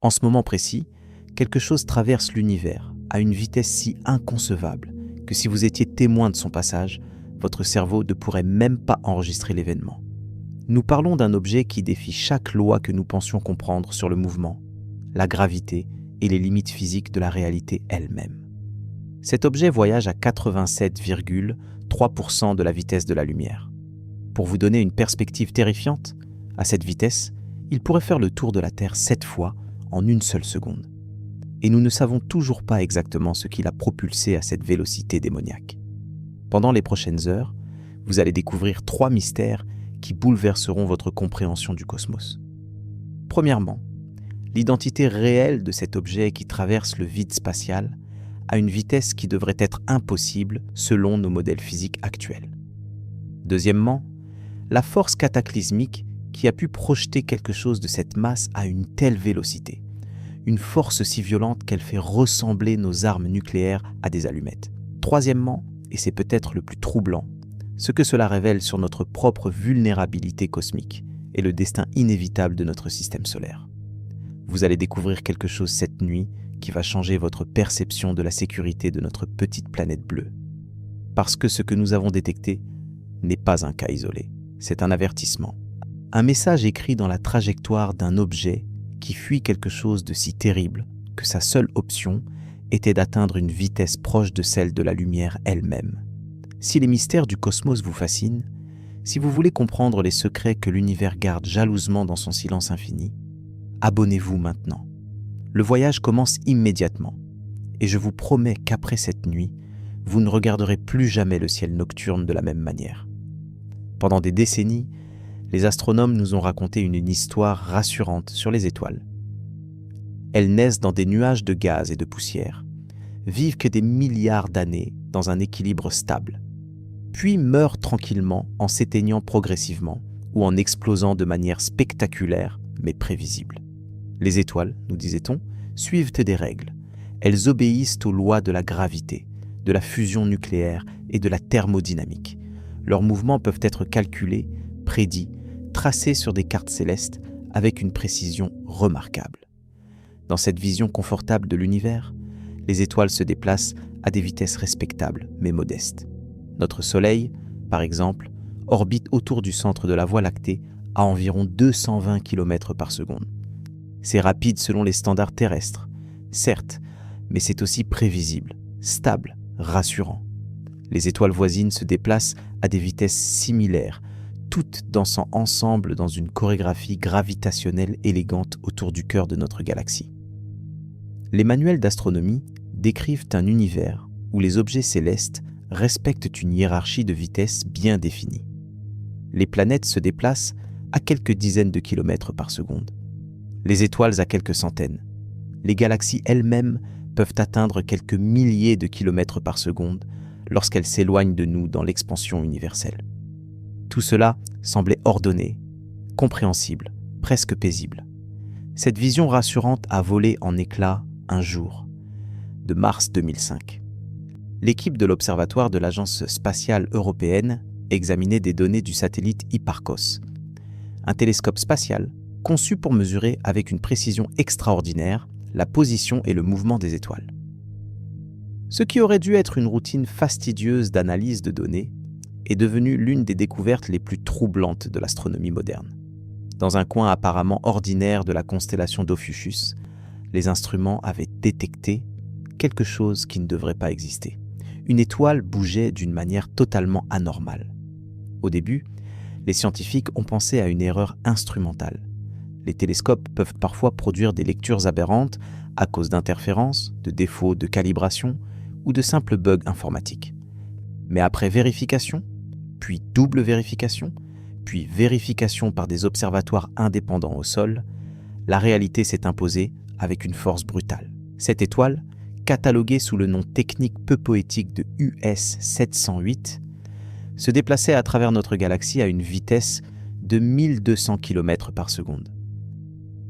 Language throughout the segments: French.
En ce moment précis, quelque chose traverse l'univers à une vitesse si inconcevable que si vous étiez témoin de son passage, votre cerveau ne pourrait même pas enregistrer l'événement. Nous parlons d'un objet qui défie chaque loi que nous pensions comprendre sur le mouvement, la gravité et les limites physiques de la réalité elle-même. Cet objet voyage à 87,3% de la vitesse de la lumière. Pour vous donner une perspective terrifiante, à cette vitesse, il pourrait faire le tour de la Terre 7 fois en une seule seconde. Et nous ne savons toujours pas exactement ce qui l'a propulsé à cette vélocité démoniaque. Pendant les prochaines heures, vous allez découvrir 3 mystères qui bouleverseront votre compréhension du cosmos. Premièrement, l'identité réelle de cet objet qui traverse le vide spatial à une vitesse qui devrait être impossible selon nos modèles physiques actuels. Deuxièmement, la force cataclysmique qui a pu projeter quelque chose de cette masse à une telle vélocité, une force si violente qu'elle fait ressembler nos armes nucléaires à des allumettes. Troisièmement, et c'est peut-être le plus troublant, ce que cela révèle sur notre propre vulnérabilité cosmique et le destin inévitable de notre système solaire. Vous allez découvrir quelque chose cette nuit qui va changer votre perception de la sécurité de notre petite planète bleue. Parce que ce que nous avons détecté n'est pas un cas isolé, c'est un avertissement. Un message écrit dans la trajectoire d'un objet qui fuit quelque chose de si terrible que sa seule option était d'atteindre une vitesse proche de celle de la lumière elle-même. Si les mystères du cosmos vous fascinent, si vous voulez comprendre les secrets que l'univers garde jalousement dans son silence infini, abonnez-vous maintenant. Le voyage commence immédiatement, et je vous promets qu'après cette nuit, vous ne regarderez plus jamais le ciel nocturne de la même manière. Pendant des décennies, les astronomes nous ont raconté une histoire rassurante sur les étoiles. Elles naissent dans des nuages de gaz et de poussière, vivent que des milliards d'années dans un équilibre stable, puis meurent tranquillement en s'éteignant progressivement ou en explosant de manière spectaculaire mais prévisible. Les étoiles, nous disait-on, suivent des règles. Elles obéissent aux lois de la gravité, de la fusion nucléaire et de la thermodynamique. Leurs mouvements peuvent être calculés, prédits, tracés sur des cartes célestes avec une précision remarquable. Dans cette vision confortable de l'univers, les étoiles se déplacent à des vitesses respectables mais modestes. Notre Soleil, par exemple, orbite autour du centre de la Voie lactée à environ 220 km par seconde. C'est rapide selon les standards terrestres, certes, mais c'est aussi prévisible, stable, rassurant. Les étoiles voisines se déplacent à des vitesses similaires, toutes dansant ensemble dans une chorégraphie gravitationnelle élégante autour du cœur de notre galaxie. Les manuels d'astronomie décrivent un univers où les objets célestes respectent une hiérarchie de vitesse bien définie. Les planètes se déplacent à quelques dizaines de kilomètres par seconde, les étoiles à quelques centaines. Les galaxies elles-mêmes peuvent atteindre quelques milliers de kilomètres par seconde lorsqu'elles s'éloignent de nous dans l'expansion universelle. Tout cela semblait ordonné, compréhensible, presque paisible. Cette vision rassurante a volé en éclats un jour, de mars 2005. L'équipe de l'Observatoire de l'Agence spatiale européenne examinait des données du satellite Hipparcos, un télescope spatial conçu pour mesurer avec une précision extraordinaire la position et le mouvement des étoiles. Ce qui aurait dû être une routine fastidieuse d'analyse de données est devenu l'une des découvertes les plus troublantes de l'astronomie moderne. Dans un coin apparemment ordinaire de la constellation d'Ophiuchus, les instruments avaient détecté quelque chose qui ne devrait pas exister. Une étoile bougeait d'une manière totalement anormale. Au début, les scientifiques ont pensé à une erreur instrumentale. Les télescopes peuvent parfois produire des lectures aberrantes à cause d'interférences, de défauts de calibration ou de simples bugs informatiques. Mais après vérification, puis double vérification, puis vérification par des observatoires indépendants au sol, la réalité s'est imposée avec une force brutale. Cette étoile, cataloguée sous le nom technique peu poétique de US 708, se déplaçait à travers notre galaxie à une vitesse de 1200 km par seconde.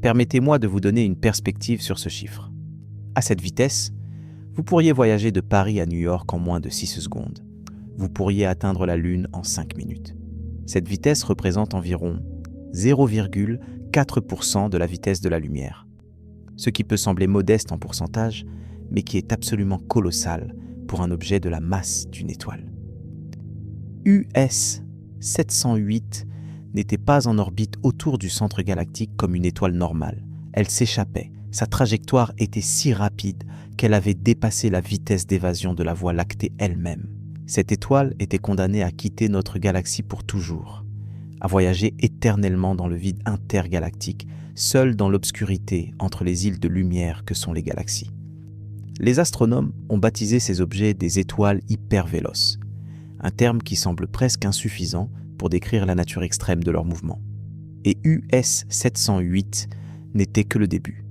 Permettez-moi de vous donner une perspective sur ce chiffre. À cette vitesse, vous pourriez voyager de Paris à New York en moins de 6 secondes. Vous pourriez atteindre la Lune en 5 minutes. Cette vitesse représente environ 0,4% de la vitesse de la lumière. ce qui peut sembler modeste en pourcentage, mais qui est absolument colossal pour un objet de la masse d'une étoile. US 708 n'était pas en orbite autour du centre galactique comme une étoile normale. Elle s'échappait. Sa trajectoire était si rapide qu'elle avait dépassé la vitesse d'évasion de la Voie lactée elle-même. Cette étoile était condamnée à quitter notre galaxie pour toujours, à voyager éternellement dans le vide intergalactique, seule dans l'obscurité entre les îles de lumière que sont les galaxies. Les astronomes ont baptisé ces objets des étoiles hypervéloces, un terme qui semble presque insuffisant pour décrire la nature extrême de leur mouvement. Et US 708 n'était que le début.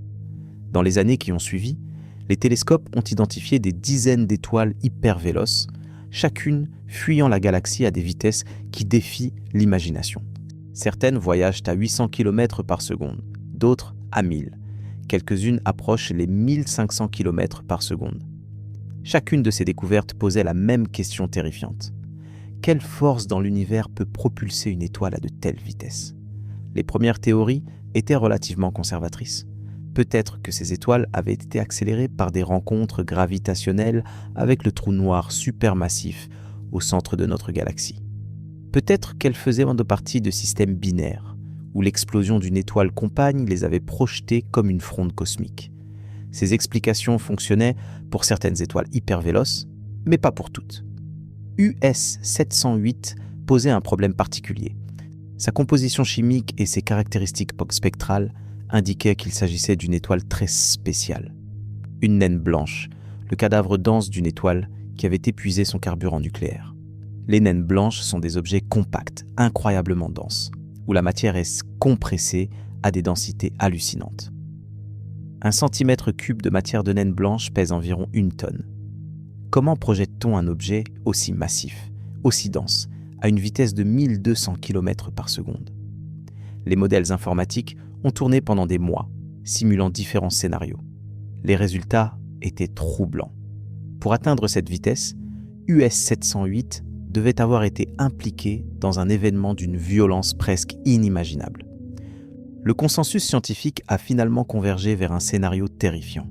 Dans les années qui ont suivi, les télescopes ont identifié des dizaines d'étoiles hypervéloces, chacune fuyant la galaxie à des vitesses qui défient l'imagination. Certaines voyagent à 800 km par seconde, d'autres à 1000. Quelques-unes approchent les 1500 km par seconde. Chacune de ces découvertes posait la même question terrifiante. Quelle force dans l'univers peut propulser une étoile à de telles vitesses ? Les premières théories étaient relativement conservatrices. Peut-être que ces étoiles avaient été accélérées par des rencontres gravitationnelles avec le trou noir supermassif au centre de notre galaxie. Peut-être qu'elles faisaient partie de systèmes binaires, où l'explosion d'une étoile compagne les avait projetées comme une fronde cosmique. Ces explications fonctionnaient pour certaines étoiles hypervéloces, mais pas pour toutes. US 708 posait un problème particulier. Sa composition chimique et ses caractéristiques spectrales indiquaient qu'il s'agissait d'une étoile très spéciale. Une naine blanche, le cadavre dense d'une étoile qui avait épuisé son carburant nucléaire. Les naines blanches sont des objets compacts, incroyablement denses, où la matière est compressée à des densités hallucinantes. 1 cm3 de matière de naine blanche pèse environ 1 tonne. Comment projette-t-on un objet aussi massif, aussi dense, à une vitesse de 1200 km par seconde ? Les modèles informatiques ont tourné pendant des mois, simulant différents scénarios. Les résultats étaient troublants. Pour atteindre cette vitesse, US 708 devait avoir été impliqué dans un événement d'une violence presque inimaginable. Le consensus scientifique a finalement convergé vers un scénario terrifiant.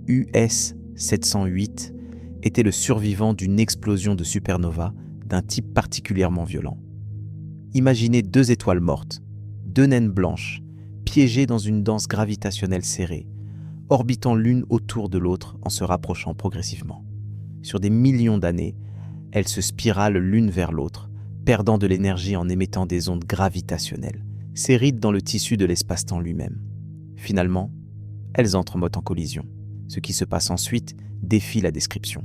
US 708 était le survivant d'une explosion de supernova d'un type particulièrement violent. Imaginez 2 étoiles mortes, 2 naines blanches, piégées dans une danse gravitationnelle serrée, orbitant l'une autour de l'autre en se rapprochant progressivement. Sur des millions d'années, elles se spiralent l'une vers l'autre, perdant de l'énergie en émettant des ondes gravitationnelles, s'érident dans le tissu de l'espace-temps lui-même. Finalement, elles entrent en collision. Ce qui se passe ensuite défie la description.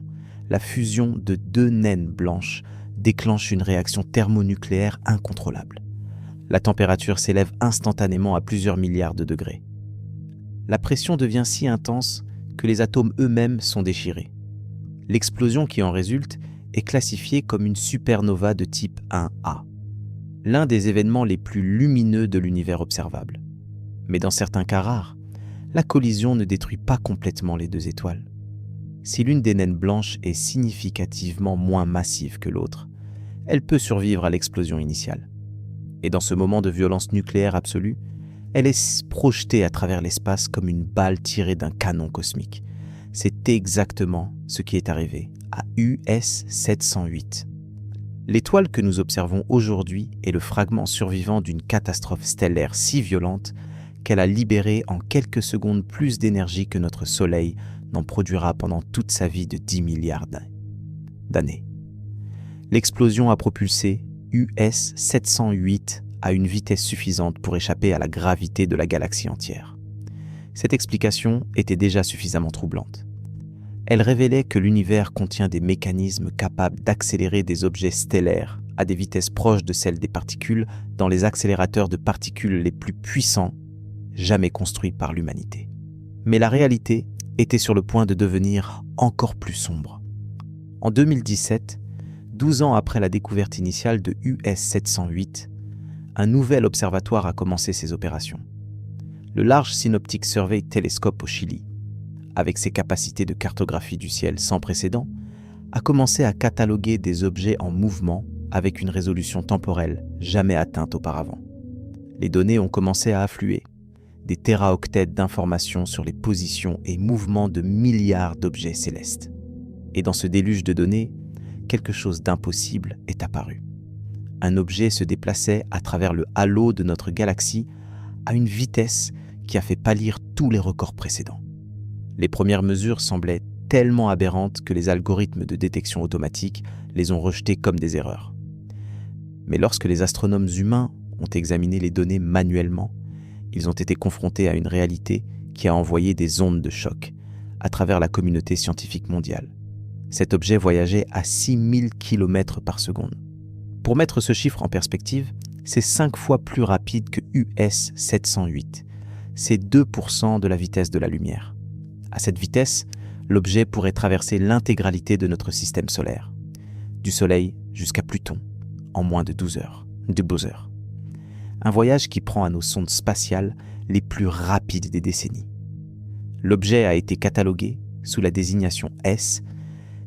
La fusion de 2 naines blanches déclenche une réaction thermonucléaire incontrôlable. La température s'élève instantanément à plusieurs milliards de degrés. La pression devient si intense que les atomes eux-mêmes sont déchirés. L'explosion qui en résulte est classifiée comme une supernova de type 1A, l'un des événements les plus lumineux de l'univers observable. Mais dans certains cas rares, la collision ne détruit pas complètement les 2 étoiles. Si l'une des naines blanches est significativement moins massive que l'autre, elle peut survivre à l'explosion initiale. Et dans ce moment de violence nucléaire absolue, elle est projetée à travers l'espace comme une balle tirée d'un canon cosmique. C'est exactement ce qui est arrivé à US 708. L'étoile que nous observons aujourd'hui est le fragment survivant d'une catastrophe stellaire si violente qu'elle a libéré en quelques secondes plus d'énergie que notre Soleil n'en produira pendant toute sa vie de 10 milliards d'années. L'explosion a propulsé US 708 à une vitesse suffisante pour échapper à la gravité de la galaxie entière. Cette explication était déjà suffisamment troublante. Elle révélait que l'univers contient des mécanismes capables d'accélérer des objets stellaires à des vitesses proches de celles des particules dans les accélérateurs de particules les plus puissants jamais construits par l'humanité. Mais la réalité était sur le point de devenir encore plus sombre. En 2017, 12 ans après la découverte initiale de US 708, un nouvel observatoire a commencé ses opérations. Le Large Synoptic Survey Telescope au Chili, avec ses capacités de cartographie du ciel sans précédent, a commencé à cataloguer des objets en mouvement avec une résolution temporelle jamais atteinte auparavant. Les données ont commencé à affluer. des téraoctets d'informations sur les positions et mouvements de milliards d'objets célestes. Et dans ce déluge de données, quelque chose d'impossible est apparu. Un objet se déplaçait à travers le halo de notre galaxie à une vitesse qui a fait pâlir tous les records précédents. Les premières mesures semblaient tellement aberrantes que les algorithmes de détection automatique les ont rejetées comme des erreurs. Mais lorsque les astronomes humains ont examiné les données manuellement, ils ont été confrontés à une réalité qui a envoyé des ondes de choc à travers la communauté scientifique mondiale. Cet objet voyageait à 6000 km par seconde. Pour mettre ce chiffre en perspective, c'est 5 fois plus rapide que US 708. C'est 2% de la vitesse de la lumière. À cette vitesse, l'objet pourrait traverser l'intégralité de notre système solaire, du Soleil jusqu'à Pluton, en moins de 12 heures. Un voyage qui prend à nos sondes spatiales les plus rapides des décennies. L'objet a été catalogué sous la désignation S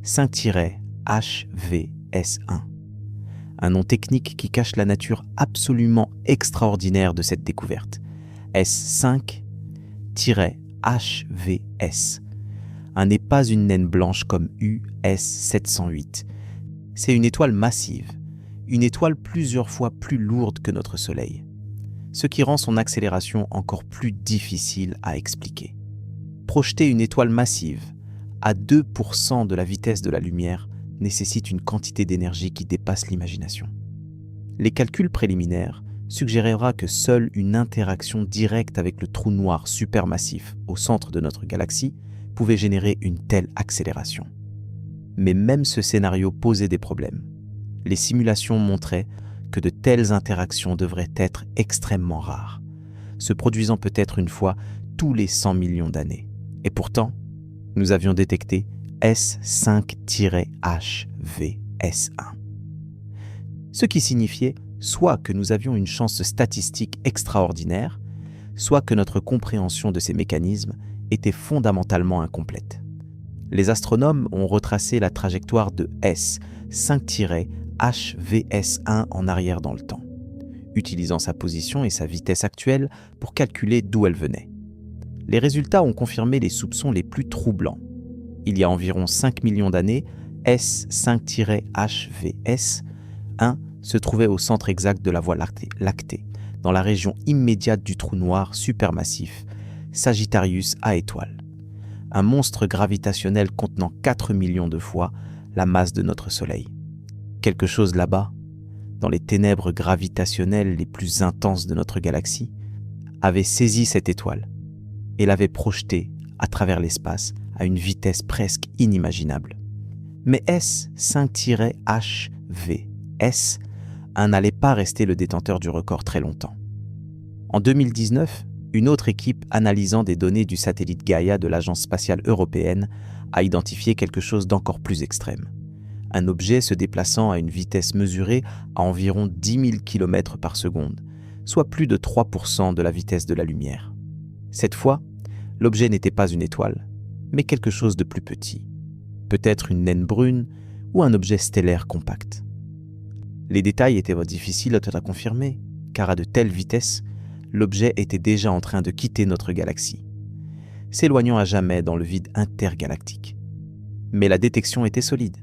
5-HVS1, un nom technique qui cache la nature absolument extraordinaire de cette découverte. S5-HVS n'est pas une naine blanche comme US 708. C'est une étoile massive, une étoile plusieurs fois plus lourde que notre Soleil, ce qui rend son accélération encore plus difficile à expliquer. Projeter une étoile massive à 2% de la vitesse de la lumière nécessite une quantité d'énergie qui dépasse l'imagination. Les calculs préliminaires suggérera que seule une interaction directe avec le trou noir supermassif au centre de notre galaxie pouvait générer une telle accélération. Mais même ce scénario posait des problèmes. Les simulations montraient que de telles interactions devraient être extrêmement rares, se produisant peut-être une fois tous les 100 millions d'années. Et pourtant, nous avions détecté S5-HVS1. Ce qui signifiait soit que nous avions une chance statistique extraordinaire, soit que notre compréhension de ces mécanismes était fondamentalement incomplète. Les astronomes ont retracé la trajectoire de S5-HVS1 en arrière dans le temps, utilisant sa position et sa vitesse actuelle pour calculer d'où elle venait. Les résultats ont confirmé les soupçons les plus troublants. Il y a environ 5 millions d'années, S5-HVS1 se trouvait au centre exact de la Voie lactée, dans la région immédiate du trou noir supermassif Sagittarius A étoile, un monstre gravitationnel contenant 4 millions de fois la masse de notre Soleil. Quelque chose là-bas, dans les ténèbres gravitationnelles les plus intenses de notre galaxie, avait saisi cette étoile et l'avait projetée à travers l'espace à une vitesse presque inimaginable. Mais S5-HVS n'allait pas rester le détenteur du record très longtemps. En 2019, une autre équipe analysant des données du satellite Gaia de l'Agence spatiale européenne a identifié quelque chose d'encore plus extrême. Un objet se déplaçant à une vitesse mesurée à environ 10 000 km par seconde, soit plus de 3% de la vitesse de la lumière. Cette fois, l'objet n'était pas une étoile, mais quelque chose de plus petit. Peut-être une naine brune ou un objet stellaire compact. Les détails étaient difficiles à confirmer, car à de telles vitesses, l'objet était déjà en train de quitter notre galaxie, s'éloignant à jamais dans le vide intergalactique. Mais la détection était solide.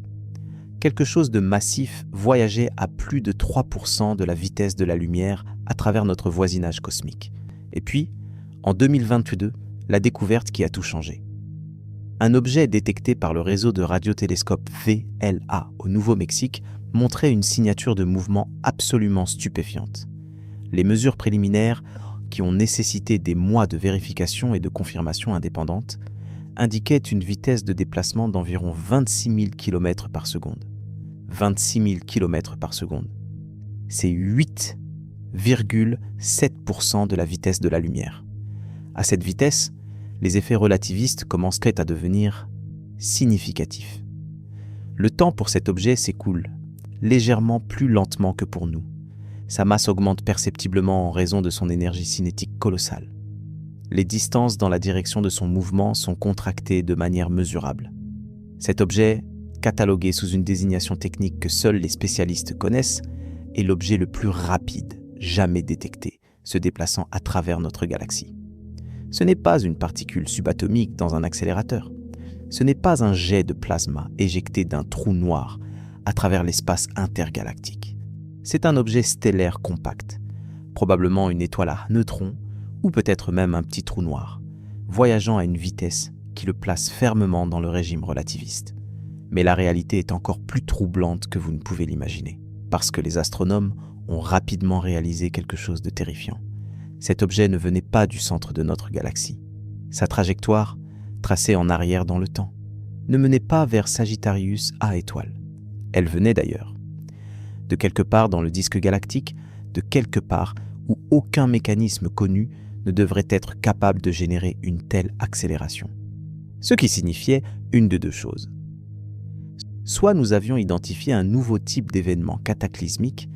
Quelque chose de massif voyageait à plus de 3% de la vitesse de la lumière à travers notre voisinage cosmique. Et puis, en 2022, la découverte qui a tout changé. Un objet détecté par le réseau de radiotélescopes VLA au Nouveau-Mexique montrait une signature de mouvement absolument stupéfiante. Les mesures préliminaires, qui ont nécessité des mois de vérification et de confirmation indépendantes, indiquaient une vitesse de déplacement d'environ 26 000 km par seconde. 26 000 km par seconde. C'est 8,7% de la vitesse de la lumière. À cette vitesse, les effets relativistes commenceraient à devenir significatifs. Le temps pour cet objet s'écoule légèrement plus lentement que pour nous. Sa masse augmente perceptiblement en raison de son énergie cinétique colossale. Les distances dans la direction de son mouvement sont contractées de manière mesurable. Cet objet, catalogué sous une désignation technique que seuls les spécialistes connaissent, est l'objet le plus rapide jamais détecté, se déplaçant à travers notre galaxie. Ce n'est pas une particule subatomique dans un accélérateur. Ce n'est pas un jet de plasma éjecté d'un trou noir à travers l'espace intergalactique. C'est un objet stellaire compact, probablement une étoile à neutrons ou peut-être même un petit trou noir, voyageant à une vitesse qui le place fermement dans le régime relativiste. Mais la réalité est encore plus troublante que vous ne pouvez l'imaginer, parce que les astronomes ont rapidement réalisé quelque chose de terrifiant. Cet objet ne venait pas du centre de notre galaxie. Sa trajectoire, tracée en arrière dans le temps, ne menait pas vers Sagittarius A étoile. Elle venait d'ailleurs, de quelque part dans le disque galactique, de quelque part où aucun mécanisme connu ne devrait être capable de générer une telle accélération. Ce qui signifiait une de deux choses. Soit nous avions identifié un nouveau type d'événement cataclysmique,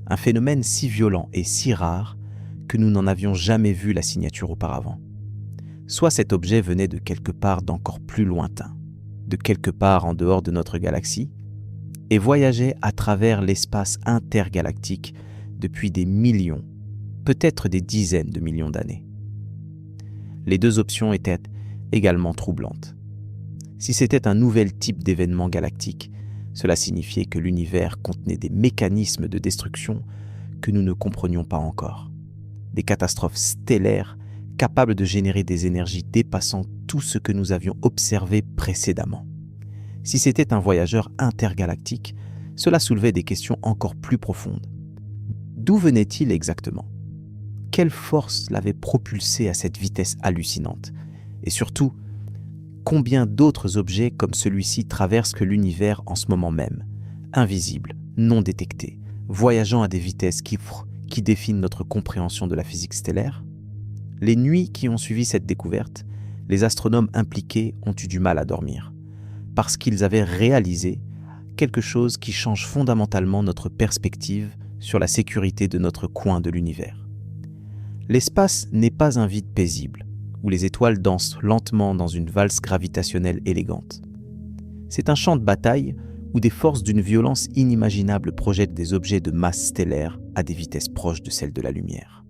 un phénomène si violent et si rare que nous n'en avions jamais vu la signature auparavant. Soit cet objet venait de quelque part d'encore plus lointain, de quelque part en dehors de notre galaxie, et voyageait à travers l'espace intergalactique depuis des millions, peut-être des dizaines de millions d'années. Les deux options étaient également troublantes. Si c'était un nouvel type d'événement galactique, cela signifiait que l'univers contenait des mécanismes de destruction que nous ne comprenions pas encore. Des catastrophes stellaires capables de générer des énergies dépassant tout ce que nous avions observé précédemment. Si c'était un voyageur intergalactique, cela soulevait des questions encore plus profondes. D'où venait-il exactement ? Quelle force l'avait propulsé à cette vitesse hallucinante ? Et surtout, combien d'autres objets comme celui-ci traversent l'univers en ce moment même, invisibles, non détectés, voyageant à des vitesses qui définent notre compréhension de la physique stellaire ? Les nuits qui ont suivi cette découverte, les astronomes impliqués ont eu du mal à dormir, parce qu'ils avaient réalisé quelque chose qui change fondamentalement notre perspective sur la sécurité de notre coin de l'univers. L'espace n'est pas un vide paisible, où les étoiles dansent lentement dans une valse gravitationnelle élégante. C'est un champ de bataille où des forces d'une violence inimaginable projettent des objets de masse stellaire à des vitesses proches de celles de la lumière.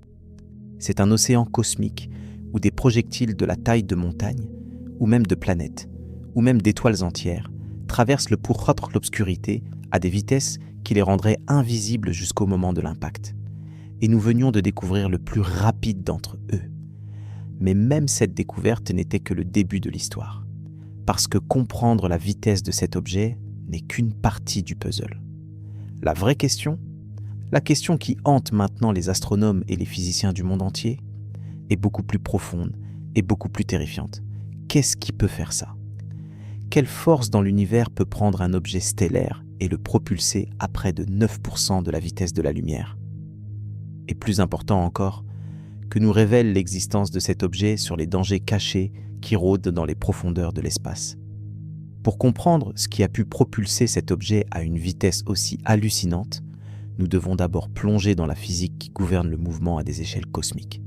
C'est un océan cosmique où des projectiles de la taille de montagnes, ou même de planètes, ou même d'étoiles entières, traversent le pourpre l'obscurité à des vitesses qui les rendraient invisibles jusqu'au moment de l'impact. Et nous venions de découvrir le plus rapide d'entre eux. Mais même cette découverte n'était que le début de l'histoire, parce que comprendre la vitesse de cet objet n'est qu'une partie du puzzle. La vraie question, la question qui hante maintenant les astronomes et les physiciens du monde entier, est beaucoup plus profonde et beaucoup plus terrifiante. Qu'est-ce qui peut faire ça ? Quelle force dans l'univers peut prendre un objet stellaire et le propulser à près de 9% de la vitesse de la lumière ? Et plus important encore, que nous révèle l'existence de cet objet sur les dangers cachés qui rôdent dans les profondeurs de l'espace. Pour comprendre ce qui a pu propulser cet objet à une vitesse aussi hallucinante, nous devons d'abord plonger dans la physique qui gouverne le mouvement à des échelles cosmiques.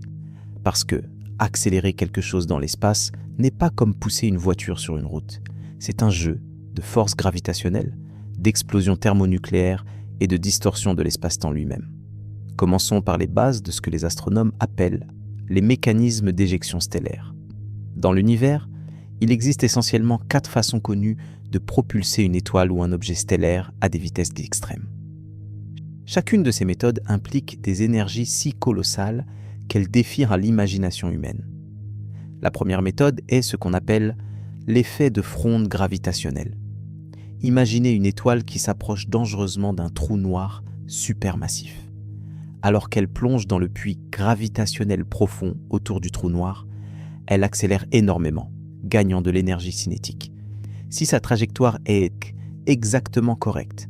Parce que accélérer quelque chose dans l'espace n'est pas comme pousser une voiture sur une route. C'est un jeu de force gravitationnelle, d'explosion thermonucléaire et de distorsion de l'espace-temps lui-même. Commençons par les bases de ce que les astronomes appellent les mécanismes d'éjection stellaire. Dans l'univers, il existe essentiellement 4 façons connues de propulser une étoile ou un objet stellaire à des vitesses extrêmes. Chacune de ces méthodes implique des énergies si colossales qu'elles défient à l'imagination humaine. La première méthode est ce qu'on appelle l'effet de fronde gravitationnelle. Imaginez une étoile qui s'approche dangereusement d'un trou noir supermassif. Alors qu'elle plonge dans le puits gravitationnel profond autour du trou noir, elle accélère énormément, gagnant de l'énergie cinétique. Si sa trajectoire est exactement correcte,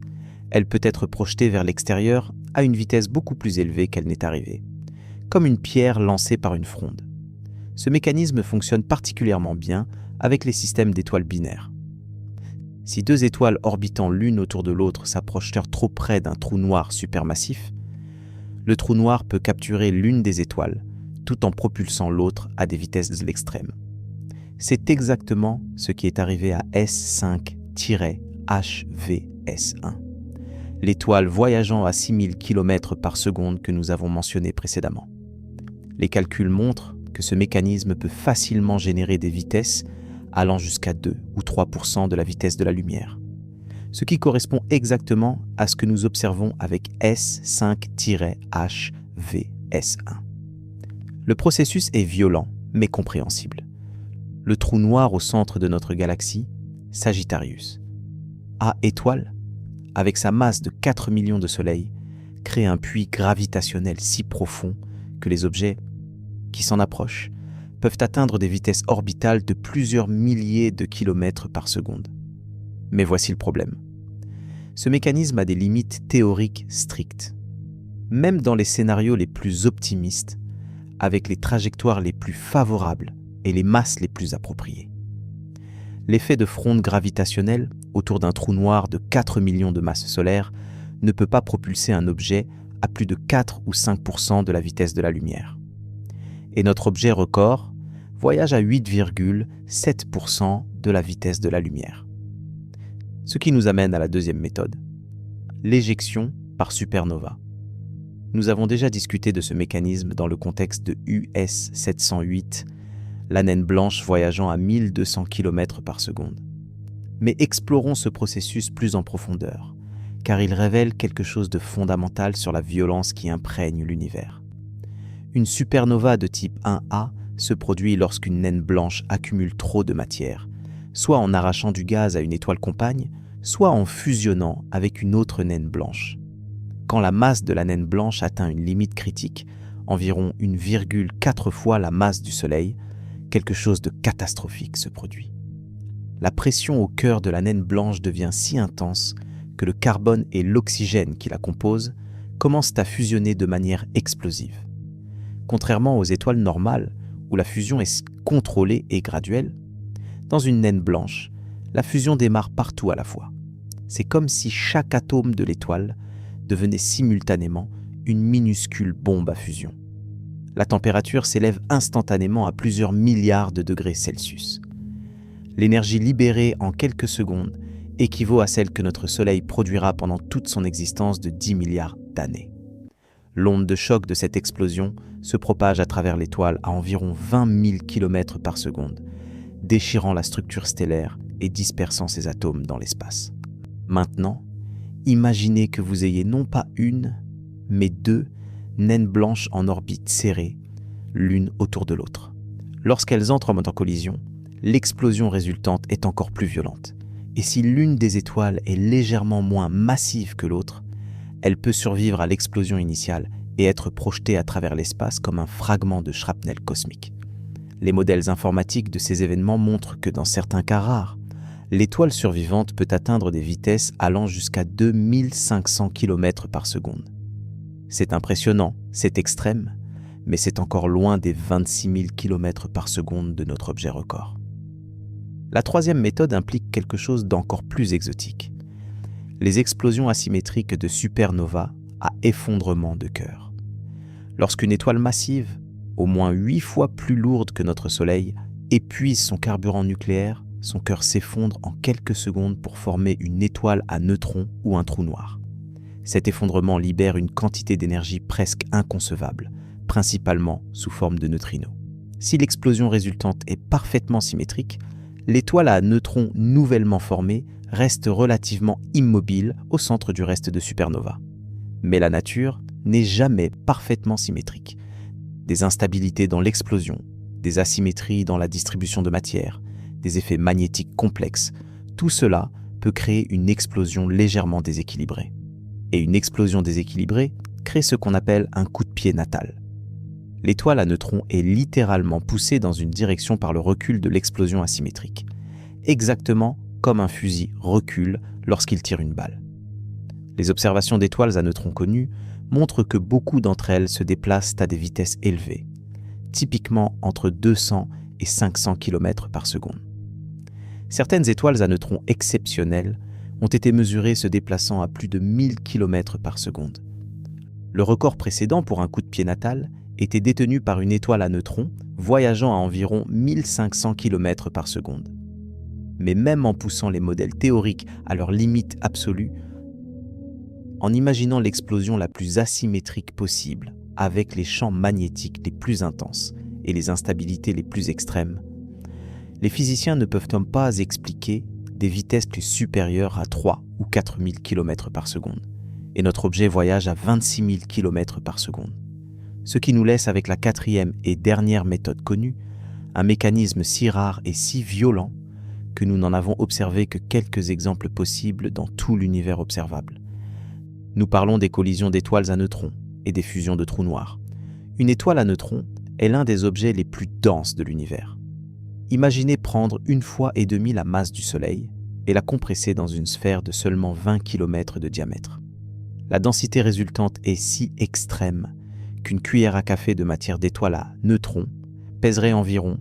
elle peut être projetée vers l'extérieur à une vitesse beaucoup plus élevée qu'elle n'est arrivée, comme une pierre lancée par une fronde. Ce mécanisme fonctionne particulièrement bien avec les systèmes d'étoiles binaires. Si 2 étoiles orbitant l'une autour de l'autre s'approchent trop près d'un trou noir supermassif, le trou noir peut capturer l'une des étoiles, tout en propulsant l'autre à des vitesses de l'extrême. C'est exactement ce qui est arrivé à S5-HVS1, l'étoile voyageant à 6000 km par seconde que nous avons mentionnée précédemment. Les calculs montrent que ce mécanisme peut facilement générer des vitesses allant jusqu'à 2 ou 3% de la vitesse de la lumière, ce qui correspond exactement à ce que nous observons avec S5-HVS1. Le processus est violent, mais compréhensible. Le trou noir au centre de notre galaxie, Sagittarius, A étoile, avec sa masse de 4 millions de soleils, crée un puits gravitationnel si profond que les objets qui s'en approchent peuvent atteindre des vitesses orbitales de plusieurs milliers de kilomètres par seconde. Mais voici le problème. Ce mécanisme a des limites théoriques strictes. Même dans les scénarios les plus optimistes, avec les trajectoires les plus favorables et les masses les plus appropriées. L'effet de fronde gravitationnelle autour d'un trou noir de 4 millions de masses solaires ne peut pas propulser un objet à plus de 4 ou 5% de la vitesse de la lumière. Et notre objet record voyage à 8,7% de la vitesse de la lumière. Ce qui nous amène à la deuxième méthode, l'éjection par supernova. Nous avons déjà discuté de ce mécanisme dans le contexte de US 708, la naine blanche voyageant à 1200 km par seconde. Mais explorons ce processus plus en profondeur, car il révèle quelque chose de fondamental sur la violence qui imprègne l'univers. Une supernova de type 1A se produit lorsqu'une naine blanche accumule trop de matière, soit en arrachant du gaz à une étoile compagne, soit en fusionnant avec une autre naine blanche. Quand la masse de la naine blanche atteint une limite critique, environ 1,4 fois la masse du Soleil, quelque chose de catastrophique se produit. La pression au cœur de la naine blanche devient si intense que le carbone et l'oxygène qui la composent commencent à fusionner de manière explosive. Contrairement aux étoiles normales, où la fusion est contrôlée et graduelle, dans une naine blanche, la fusion démarre partout à la fois. C'est comme si chaque atome de l'étoile devenait simultanément une minuscule bombe à fusion. La température s'élève instantanément à plusieurs milliards de degrés Celsius. L'énergie libérée en quelques secondes équivaut à celle que notre Soleil produira pendant toute son existence de 10 milliards d'années. L'onde de choc de cette explosion se propage à travers l'étoile à environ 20 000 km par seconde, déchirant la structure stellaire et dispersant ses atomes dans l'espace. Maintenant, imaginez que vous ayez non pas une, mais deux naines blanches en orbite serrées, l'une autour de l'autre. Lorsqu'elles entrent en collision, l'explosion résultante est encore plus violente. Et si l'une des étoiles est légèrement moins massive que l'autre, elle peut survivre à l'explosion initiale et être projetée à travers l'espace comme un fragment de shrapnel cosmique. Les modèles informatiques de ces événements montrent que dans certains cas rares, l'étoile survivante peut atteindre des vitesses allant jusqu'à 2500 km par seconde. C'est impressionnant, c'est extrême, mais c'est encore loin des 26 000 km par seconde de notre objet record. La troisième méthode implique quelque chose d'encore plus exotique. Les explosions asymétriques de supernovas à effondrement de cœur. Lorsqu'une étoile massive, au moins 8 fois plus lourde que notre Soleil, épuise son carburant nucléaire, son cœur s'effondre en quelques secondes pour former une étoile à neutrons ou un trou noir. Cet effondrement libère une quantité d'énergie presque inconcevable, principalement sous forme de neutrinos. Si l'explosion résultante est parfaitement symétrique, l'étoile à neutrons nouvellement formée reste relativement immobile au centre du reste de supernova. Mais la nature n'est jamais parfaitement symétrique. Des instabilités dans l'explosion, des asymétries dans la distribution de matière, des effets magnétiques complexes, tout cela peut créer une explosion légèrement déséquilibrée. Et une explosion déséquilibrée crée ce qu'on appelle un coup de pied natal. L'étoile à neutrons est littéralement poussée dans une direction par le recul de l'explosion asymétrique, exactement comme un fusil recule lorsqu'il tire une balle. Les observations d'étoiles à neutrons connues montrent que beaucoup d'entre elles se déplacent à des vitesses élevées, typiquement entre 200 et 500 km par seconde. Certaines étoiles à neutrons exceptionnelles ont été mesurées se déplaçant à plus de 1000 km par seconde. Le record précédent pour un coup de pied natal était détenu par une étoile à neutrons voyageant à environ 1500 km par seconde. Mais même en poussant les modèles théoriques à leur limite absolue, en imaginant l'explosion la plus asymétrique possible, avec les champs magnétiques les plus intenses et les instabilités les plus extrêmes, les physiciens ne peuvent pas expliquer des vitesses supérieures à 3 ou 4 000 km par seconde, et notre objet voyage à 26 000 km par seconde. Ce qui nous laisse avec la quatrième et dernière méthode connue, un mécanisme si rare et si violent que nous n'en avons observé que quelques exemples possibles dans tout l'univers observable. Nous parlons des collisions d'étoiles à neutrons et des fusions de trous noirs. Une étoile à neutrons est l'un des objets les plus denses de l'univers. Imaginez prendre 1,5 fois la masse du Soleil et la compresser dans une sphère de seulement 20 km de diamètre. La densité résultante est si extrême qu'une cuillère à café de matière d'étoile à neutrons pèserait environ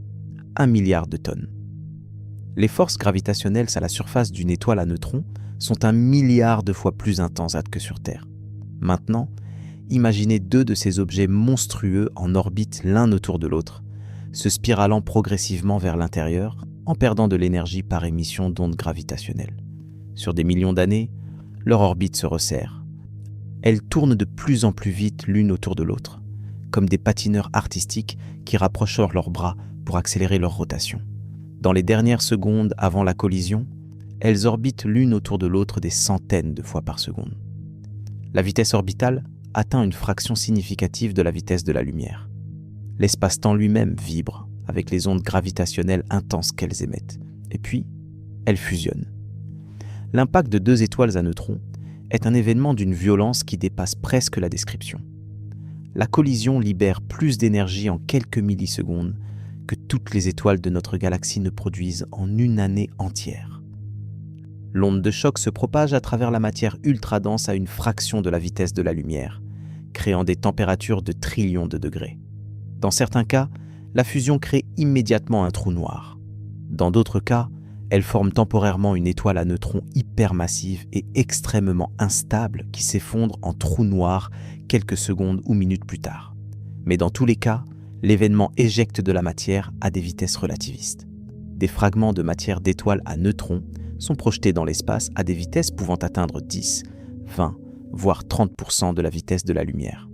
1 milliard de tonnes. Les forces gravitationnelles à la surface d'une étoile à neutrons sont 1 milliard de fois plus intenses que sur Terre. Maintenant, imaginez 2 de ces objets monstrueux en orbite l'un autour de l'autre, se spiralant progressivement vers l'intérieur en perdant de l'énergie par émission d'ondes gravitationnelles. Sur des millions d'années, leur orbite se resserre. Elles tournent de plus en plus vite l'une autour de l'autre, comme des patineurs artistiques qui rapprochent leurs bras pour accélérer leur rotation. Dans les dernières secondes avant la collision, elles orbitent l'une autour de l'autre des centaines de fois par seconde. La vitesse orbitale atteint une fraction significative de la vitesse de la lumière. L'espace-temps lui-même vibre avec les ondes gravitationnelles intenses qu'elles émettent, et puis elles fusionnent. L'impact de 2 étoiles à neutrons est un événement d'une violence qui dépasse presque la description. La collision libère plus d'énergie en quelques millisecondes que toutes les étoiles de notre galaxie ne produisent en une année entière. L'onde de choc se propage à travers la matière ultra dense à une fraction de la vitesse de la lumière, créant des températures de trillions de degrés. Dans certains cas, la fusion crée immédiatement un trou noir. Dans d'autres cas, elle forme temporairement une étoile à neutrons hypermassive et extrêmement instable qui s'effondre en trou noir quelques secondes ou minutes plus tard. Mais dans tous les cas, l'événement éjecte de la matière à des vitesses relativistes. Des fragments de matière d'étoiles à neutrons sont projetés dans l'espace à des vitesses pouvant atteindre 10, 20, voire 30% de la vitesse de la lumière.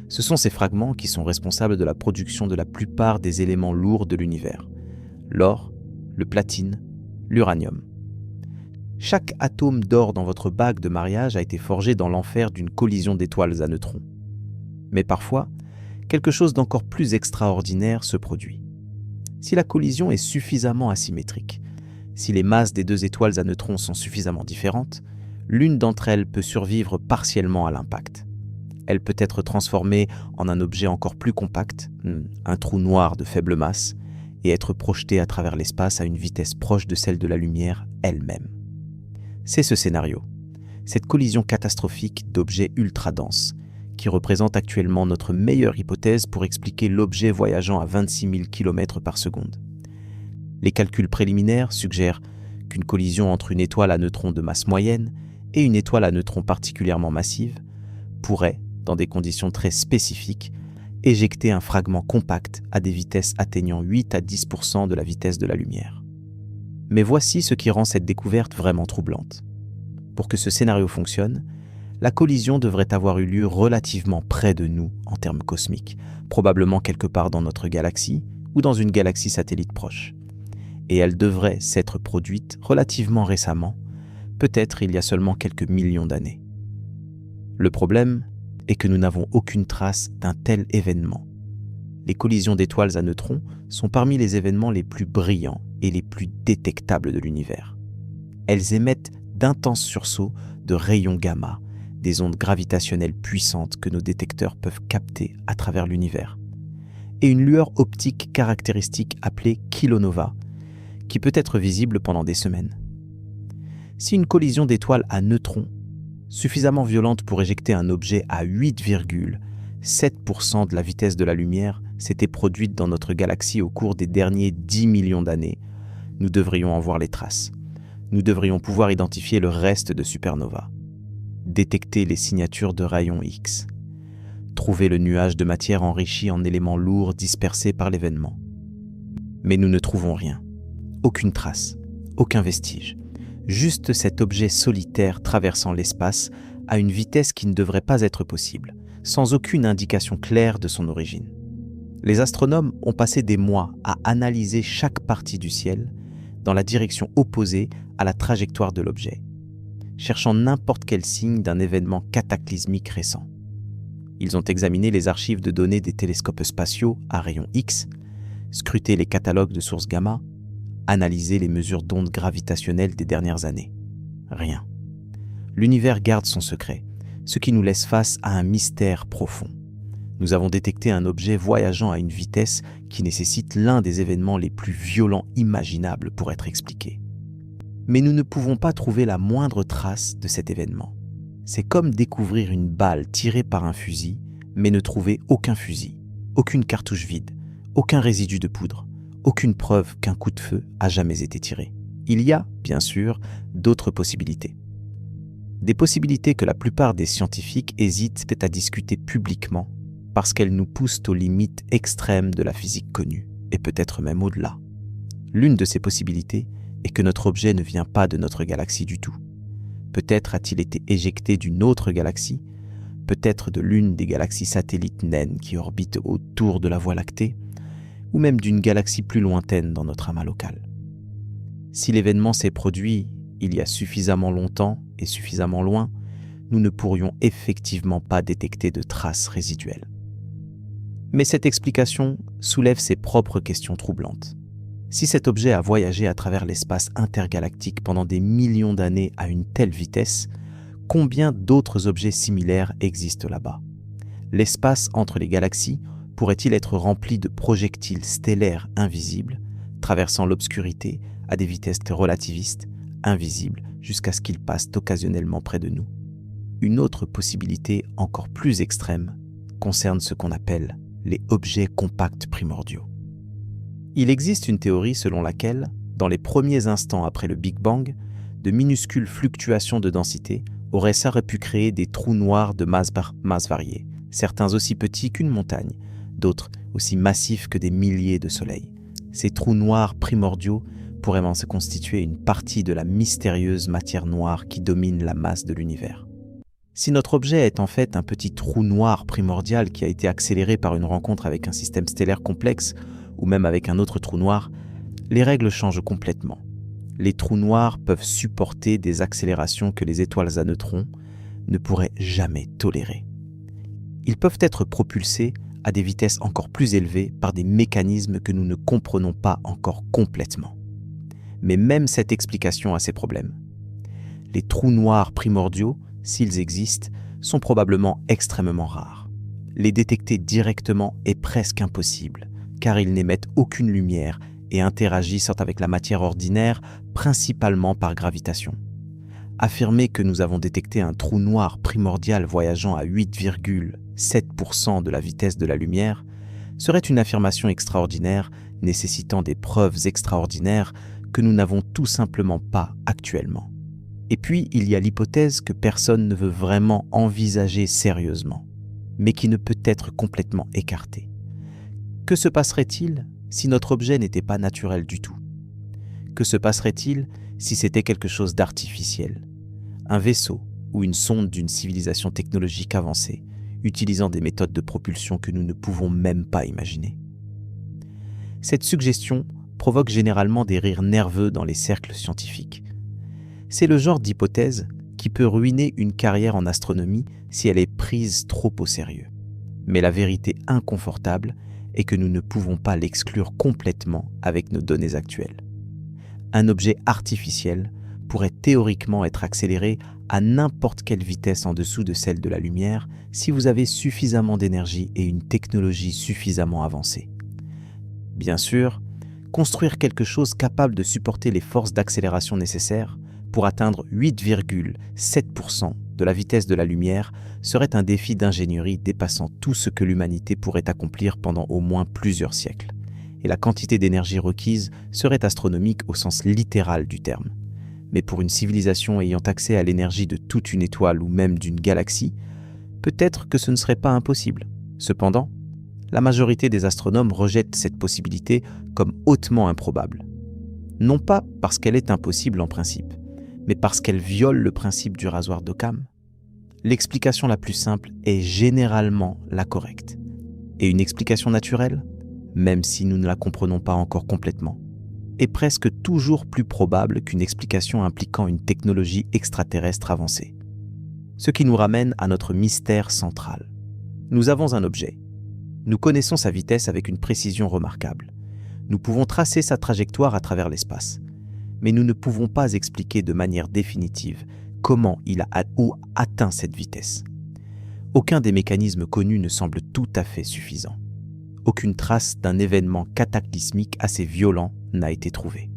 Ce sont ces fragments qui sont responsables de la production de la plupart des éléments lourds de l'univers. L'or, le platine, l'uranium. Chaque atome d'or dans votre bague de mariage a été forgé dans l'enfer d'une collision d'étoiles à neutrons. Mais parfois, quelque chose d'encore plus extraordinaire se produit. Si la collision est suffisamment asymétrique, si les masses des 2 étoiles à neutrons sont suffisamment différentes, l'une d'entre elles peut survivre partiellement à l'impact. Elle peut être transformée en un objet encore plus compact, un trou noir de faible masse, et être projetée à travers l'espace à une vitesse proche de celle de la lumière elle-même. C'est ce scénario, cette collision catastrophique d'objets ultra denses, qui représente actuellement notre meilleure hypothèse pour expliquer l'objet voyageant à 26 000 km par seconde. Les calculs préliminaires suggèrent qu'une collision entre une étoile à neutrons de masse moyenne et une étoile à neutrons particulièrement massive pourrait, dans des conditions très spécifiques, éjecter un fragment compact à des vitesses atteignant 8 à 10% de la vitesse de la lumière. Mais voici ce qui rend cette découverte vraiment troublante. Pour que ce scénario fonctionne, la collision devrait avoir eu lieu relativement près de nous en termes cosmiques, probablement quelque part dans notre galaxie ou dans une galaxie satellite proche. Et elle devrait s'être produite relativement récemment, peut-être il y a seulement quelques millions d'années. Le problème est que nous n'avons aucune trace d'un tel événement. Les collisions d'étoiles à neutrons sont parmi les événements les plus brillants et les plus détectables de l'univers. Elles émettent d'intenses sursauts de rayons gamma, des ondes gravitationnelles puissantes que nos détecteurs peuvent capter à travers l'univers, et une lueur optique caractéristique appelée kilonova, qui peut être visible pendant des semaines. Si une collision d'étoiles à neutrons suffisamment violente pour éjecter un objet à 8,7% de la vitesse de la lumière s'était produite dans notre galaxie au cours des derniers 10 millions d'années, nous devrions en voir les traces. Nous devrions pouvoir identifier le reste de supernovas, détecter les signatures de rayons X, trouver le nuage de matière enrichi en éléments lourds dispersés par l'événement. Mais nous ne trouvons rien, aucune trace, aucun vestige. Juste cet objet solitaire traversant l'espace à une vitesse qui ne devrait pas être possible, sans aucune indication claire de son origine. Les astronomes ont passé des mois à analyser chaque partie du ciel dans la direction opposée à la trajectoire de l'objet, cherchant n'importe quel signe d'un événement cataclysmique récent. Ils ont examiné les archives de données des télescopes spatiaux à rayons X, scruté les catalogues de sources gamma, analysé les mesures d'ondes gravitationnelles des dernières années. Rien. L'univers garde son secret, ce qui nous laisse face à un mystère profond. Nous avons détecté un objet voyageant à une vitesse qui nécessite l'un des événements les plus violents imaginables pour être expliqué. Mais nous ne pouvons pas trouver la moindre trace de cet événement. C'est comme découvrir une balle tirée par un fusil, mais ne trouver aucun fusil, aucune cartouche vide, aucun résidu de poudre, aucune preuve qu'un coup de feu a jamais été tiré. Il y a, bien sûr, d'autres possibilités. Des possibilités que la plupart des scientifiques hésitent à discuter publiquement parce qu'elles nous poussent aux limites extrêmes de la physique connue, et peut-être même au-delà. L'une de ces possibilités est que notre objet ne vient pas de notre galaxie du tout. Peut-être a-t-il été éjecté d'une autre galaxie, peut-être de l'une des galaxies satellites naines qui orbitent autour de la Voie lactée, ou même d'une galaxie plus lointaine dans notre amas local. Si l'événement s'est produit il y a suffisamment longtemps et suffisamment loin, nous ne pourrions effectivement pas détecter de traces résiduelles. Mais cette explication soulève ses propres questions troublantes. Si cet objet a voyagé à travers l'espace intergalactique pendant des millions d'années à une telle vitesse, combien d'autres objets similaires existent là-bas? L'espace entre les galaxies pourrait-il être rempli de projectiles stellaires invisibles, traversant l'obscurité à des vitesses relativistes, invisibles, jusqu'à ce qu'ils passent occasionnellement près de nous? Une autre possibilité encore plus extrême concerne ce qu'on appelle les objets compacts primordiaux. Il existe une théorie selon laquelle, dans les premiers instants après le Big Bang, de minuscules fluctuations de densité auraient pu créer des trous noirs de masse variée, certains aussi petits qu'une montagne, d'autres aussi massifs que des milliers de soleils. Ces trous noirs primordiaux pourraient se constituer une partie de la mystérieuse matière noire qui domine la masse de l'univers. Si notre objet est en fait un petit trou noir primordial qui a été accéléré par une rencontre avec un système stellaire complexe ou même avec un autre trou noir, les règles changent complètement. Les trous noirs peuvent supporter des accélérations que les étoiles à neutrons ne pourraient jamais tolérer. Ils peuvent être propulsés à des vitesses encore plus élevées par des mécanismes que nous ne comprenons pas encore complètement. Mais même cette explication a ses problèmes. Les trous noirs primordiaux, s'ils existent, sont probablement extrêmement rares. Les détecter directement est presque impossible, car ils n'émettent aucune lumière et interagissent avec la matière ordinaire principalement par gravitation. Affirmer que nous avons détecté un trou noir primordial voyageant à 8,7% de la vitesse de la lumière serait une affirmation extraordinaire nécessitant des preuves extraordinaires que nous n'avons tout simplement pas actuellement. Et puis, il y a l'hypothèse que personne ne veut vraiment envisager sérieusement, mais qui ne peut être complètement écartée. Que se passerait-il si notre objet n'était pas naturel du tout? Que se passerait-il si c'était quelque chose d'artificiel? Un vaisseau ou une sonde d'une civilisation technologique avancée, utilisant des méthodes de propulsion que nous ne pouvons même pas imaginer. Cette suggestion provoque généralement des rires nerveux dans les cercles scientifiques. C'est le genre d'hypothèse qui peut ruiner une carrière en astronomie si elle est prise trop au sérieux. Mais la vérité inconfortable est que nous ne pouvons pas l'exclure complètement avec nos données actuelles. Un objet artificiel pourrait théoriquement être accéléré à n'importe quelle vitesse en dessous de celle de la lumière si vous avez suffisamment d'énergie et une technologie suffisamment avancée. Bien sûr, construire quelque chose capable de supporter les forces d'accélération nécessaires pour atteindre 8,7% de la vitesse de la lumière serait un défi d'ingénierie dépassant tout ce que l'humanité pourrait accomplir pendant au moins plusieurs siècles. Et la quantité d'énergie requise serait astronomique au sens littéral du terme. Mais pour une civilisation ayant accès à l'énergie de toute une étoile ou même d'une galaxie, peut-être que ce ne serait pas impossible. Cependant, la majorité des astronomes rejettent cette possibilité comme hautement improbable. Non pas parce qu'elle est impossible en principe, mais parce qu'elle viole le principe du rasoir d'Occam. L'explication la plus simple est généralement la correcte. Et une explication naturelle, même si nous ne la comprenons pas encore complètement, est presque toujours plus probable qu'une explication impliquant une technologie extraterrestre avancée. Ce qui nous ramène à notre mystère central. Nous avons un objet. Nous connaissons sa vitesse avec une précision remarquable. Nous pouvons tracer sa trajectoire à travers l'espace. Mais nous ne pouvons pas expliquer de manière définitive comment il a atteint cette vitesse. Aucun des mécanismes connus ne semble tout à fait suffisant. Aucune trace d'un événement cataclysmique assez violent n'a été trouvée.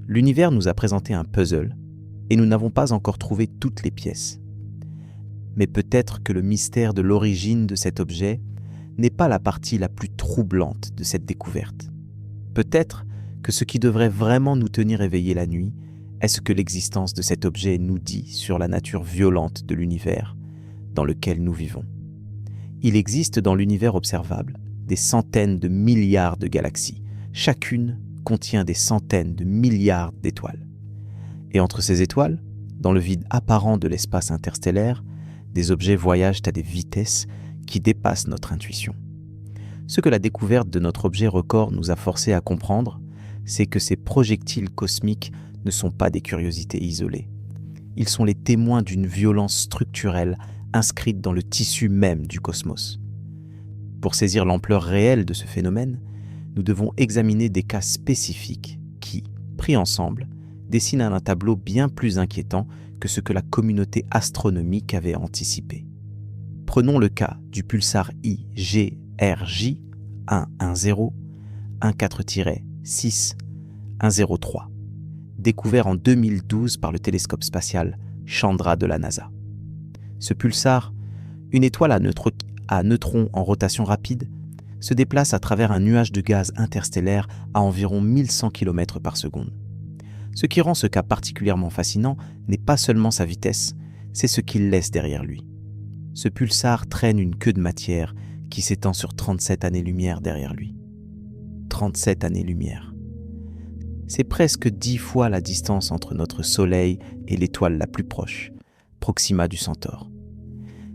L'univers nous a présenté un puzzle et nous n'avons pas encore trouvé toutes les pièces. Mais peut-être que le mystère de l'origine de cet objet n'est pas la partie la plus troublante de cette découverte. Peut-être que ce qui devrait vraiment nous tenir éveillés la nuit est ce que l'existence de cet objet nous dit sur la nature violente de l'univers dans lequel nous vivons. Il existe dans l'univers observable des centaines de milliards de galaxies. Chacune contient des centaines de milliards d'étoiles. Et entre ces étoiles, dans le vide apparent de l'espace interstellaire, des objets voyagent à des vitesses qui dépassent notre intuition. Ce que la découverte de notre objet record nous a forcés à comprendre, c'est que ces projectiles cosmiques ne sont pas des curiosités isolées. Ils sont les témoins d'une violence structurelle inscrite dans le tissu même du cosmos. Pour saisir l'ampleur réelle de ce phénomène, nous devons examiner des cas spécifiques qui, pris ensemble, dessinent un tableau bien plus inquiétant que ce que la communauté astronomique avait anticipé. Prenons le cas du pulsar IGRJ 110 14-6 103, découvert en 2012 par le télescope spatial Chandra de la NASA. Ce pulsar, une étoile à neutrons en rotation rapide, se déplace à travers un nuage de gaz interstellaire à environ 1100 km par seconde. Ce qui rend ce cas particulièrement fascinant n'est pas seulement sa vitesse, c'est ce qu'il laisse derrière lui. Ce pulsar traîne une queue de matière qui s'étend sur 37 années-lumière derrière lui. 37 années-lumière. C'est presque 10 fois la distance entre notre Soleil et l'étoile la plus proche, Proxima du Centaure.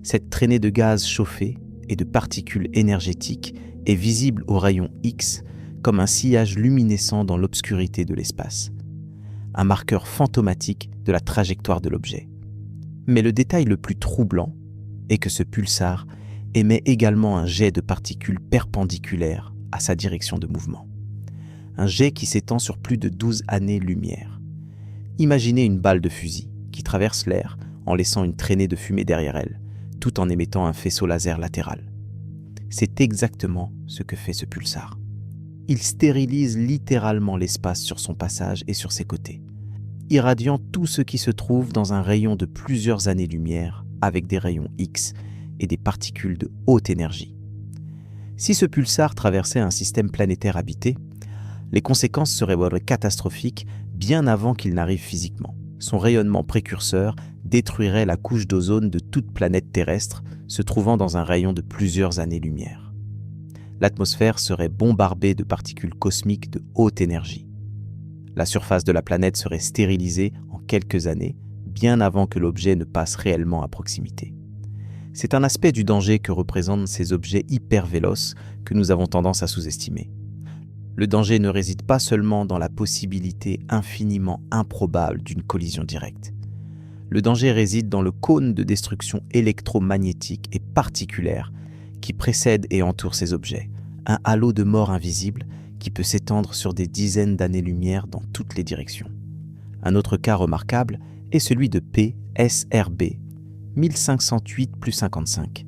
Cette traînée de gaz chauffé et de particules énergétiques est visible aux rayons X comme un sillage luminescent dans l'obscurité de l'espace, un marqueur fantomatique de la trajectoire de l'objet. Mais le détail le plus troublant est que ce pulsar émet également un jet de particules perpendiculaires à sa direction de mouvement. Un jet qui s'étend sur plus de 12 années-lumière. Imaginez une balle de fusil qui traverse l'air en laissant une traînée de fumée derrière elle, tout en émettant un faisceau laser latéral. C'est exactement ce que fait ce pulsar. Il stérilise littéralement l'espace sur son passage et sur ses côtés, irradiant tout ce qui se trouve dans un rayon de plusieurs années-lumière avec des rayons X et des particules de haute énergie. Si ce pulsar traversait un système planétaire habité, les conséquences seraient catastrophiques bien avant qu'il n'arrive physiquement. Son rayonnement précurseur détruirait la couche d'ozone de toute planète terrestre se trouvant dans un rayon de plusieurs années-lumière. L'atmosphère serait bombardée de particules cosmiques de haute énergie. La surface de la planète serait stérilisée en quelques années, bien avant que l'objet ne passe réellement à proximité. C'est un aspect du danger que représentent ces objets hyper véloces que nous avons tendance à sous-estimer. Le danger ne réside pas seulement dans la possibilité infiniment improbable d'une collision directe. Le danger réside dans le cône de destruction électromagnétique et particulière qui précède et entoure ces objets, un halo de mort invisible qui peut s'étendre sur des dizaines d'années-lumière dans toutes les directions. Un autre cas remarquable est celui de PSRB 1508+55,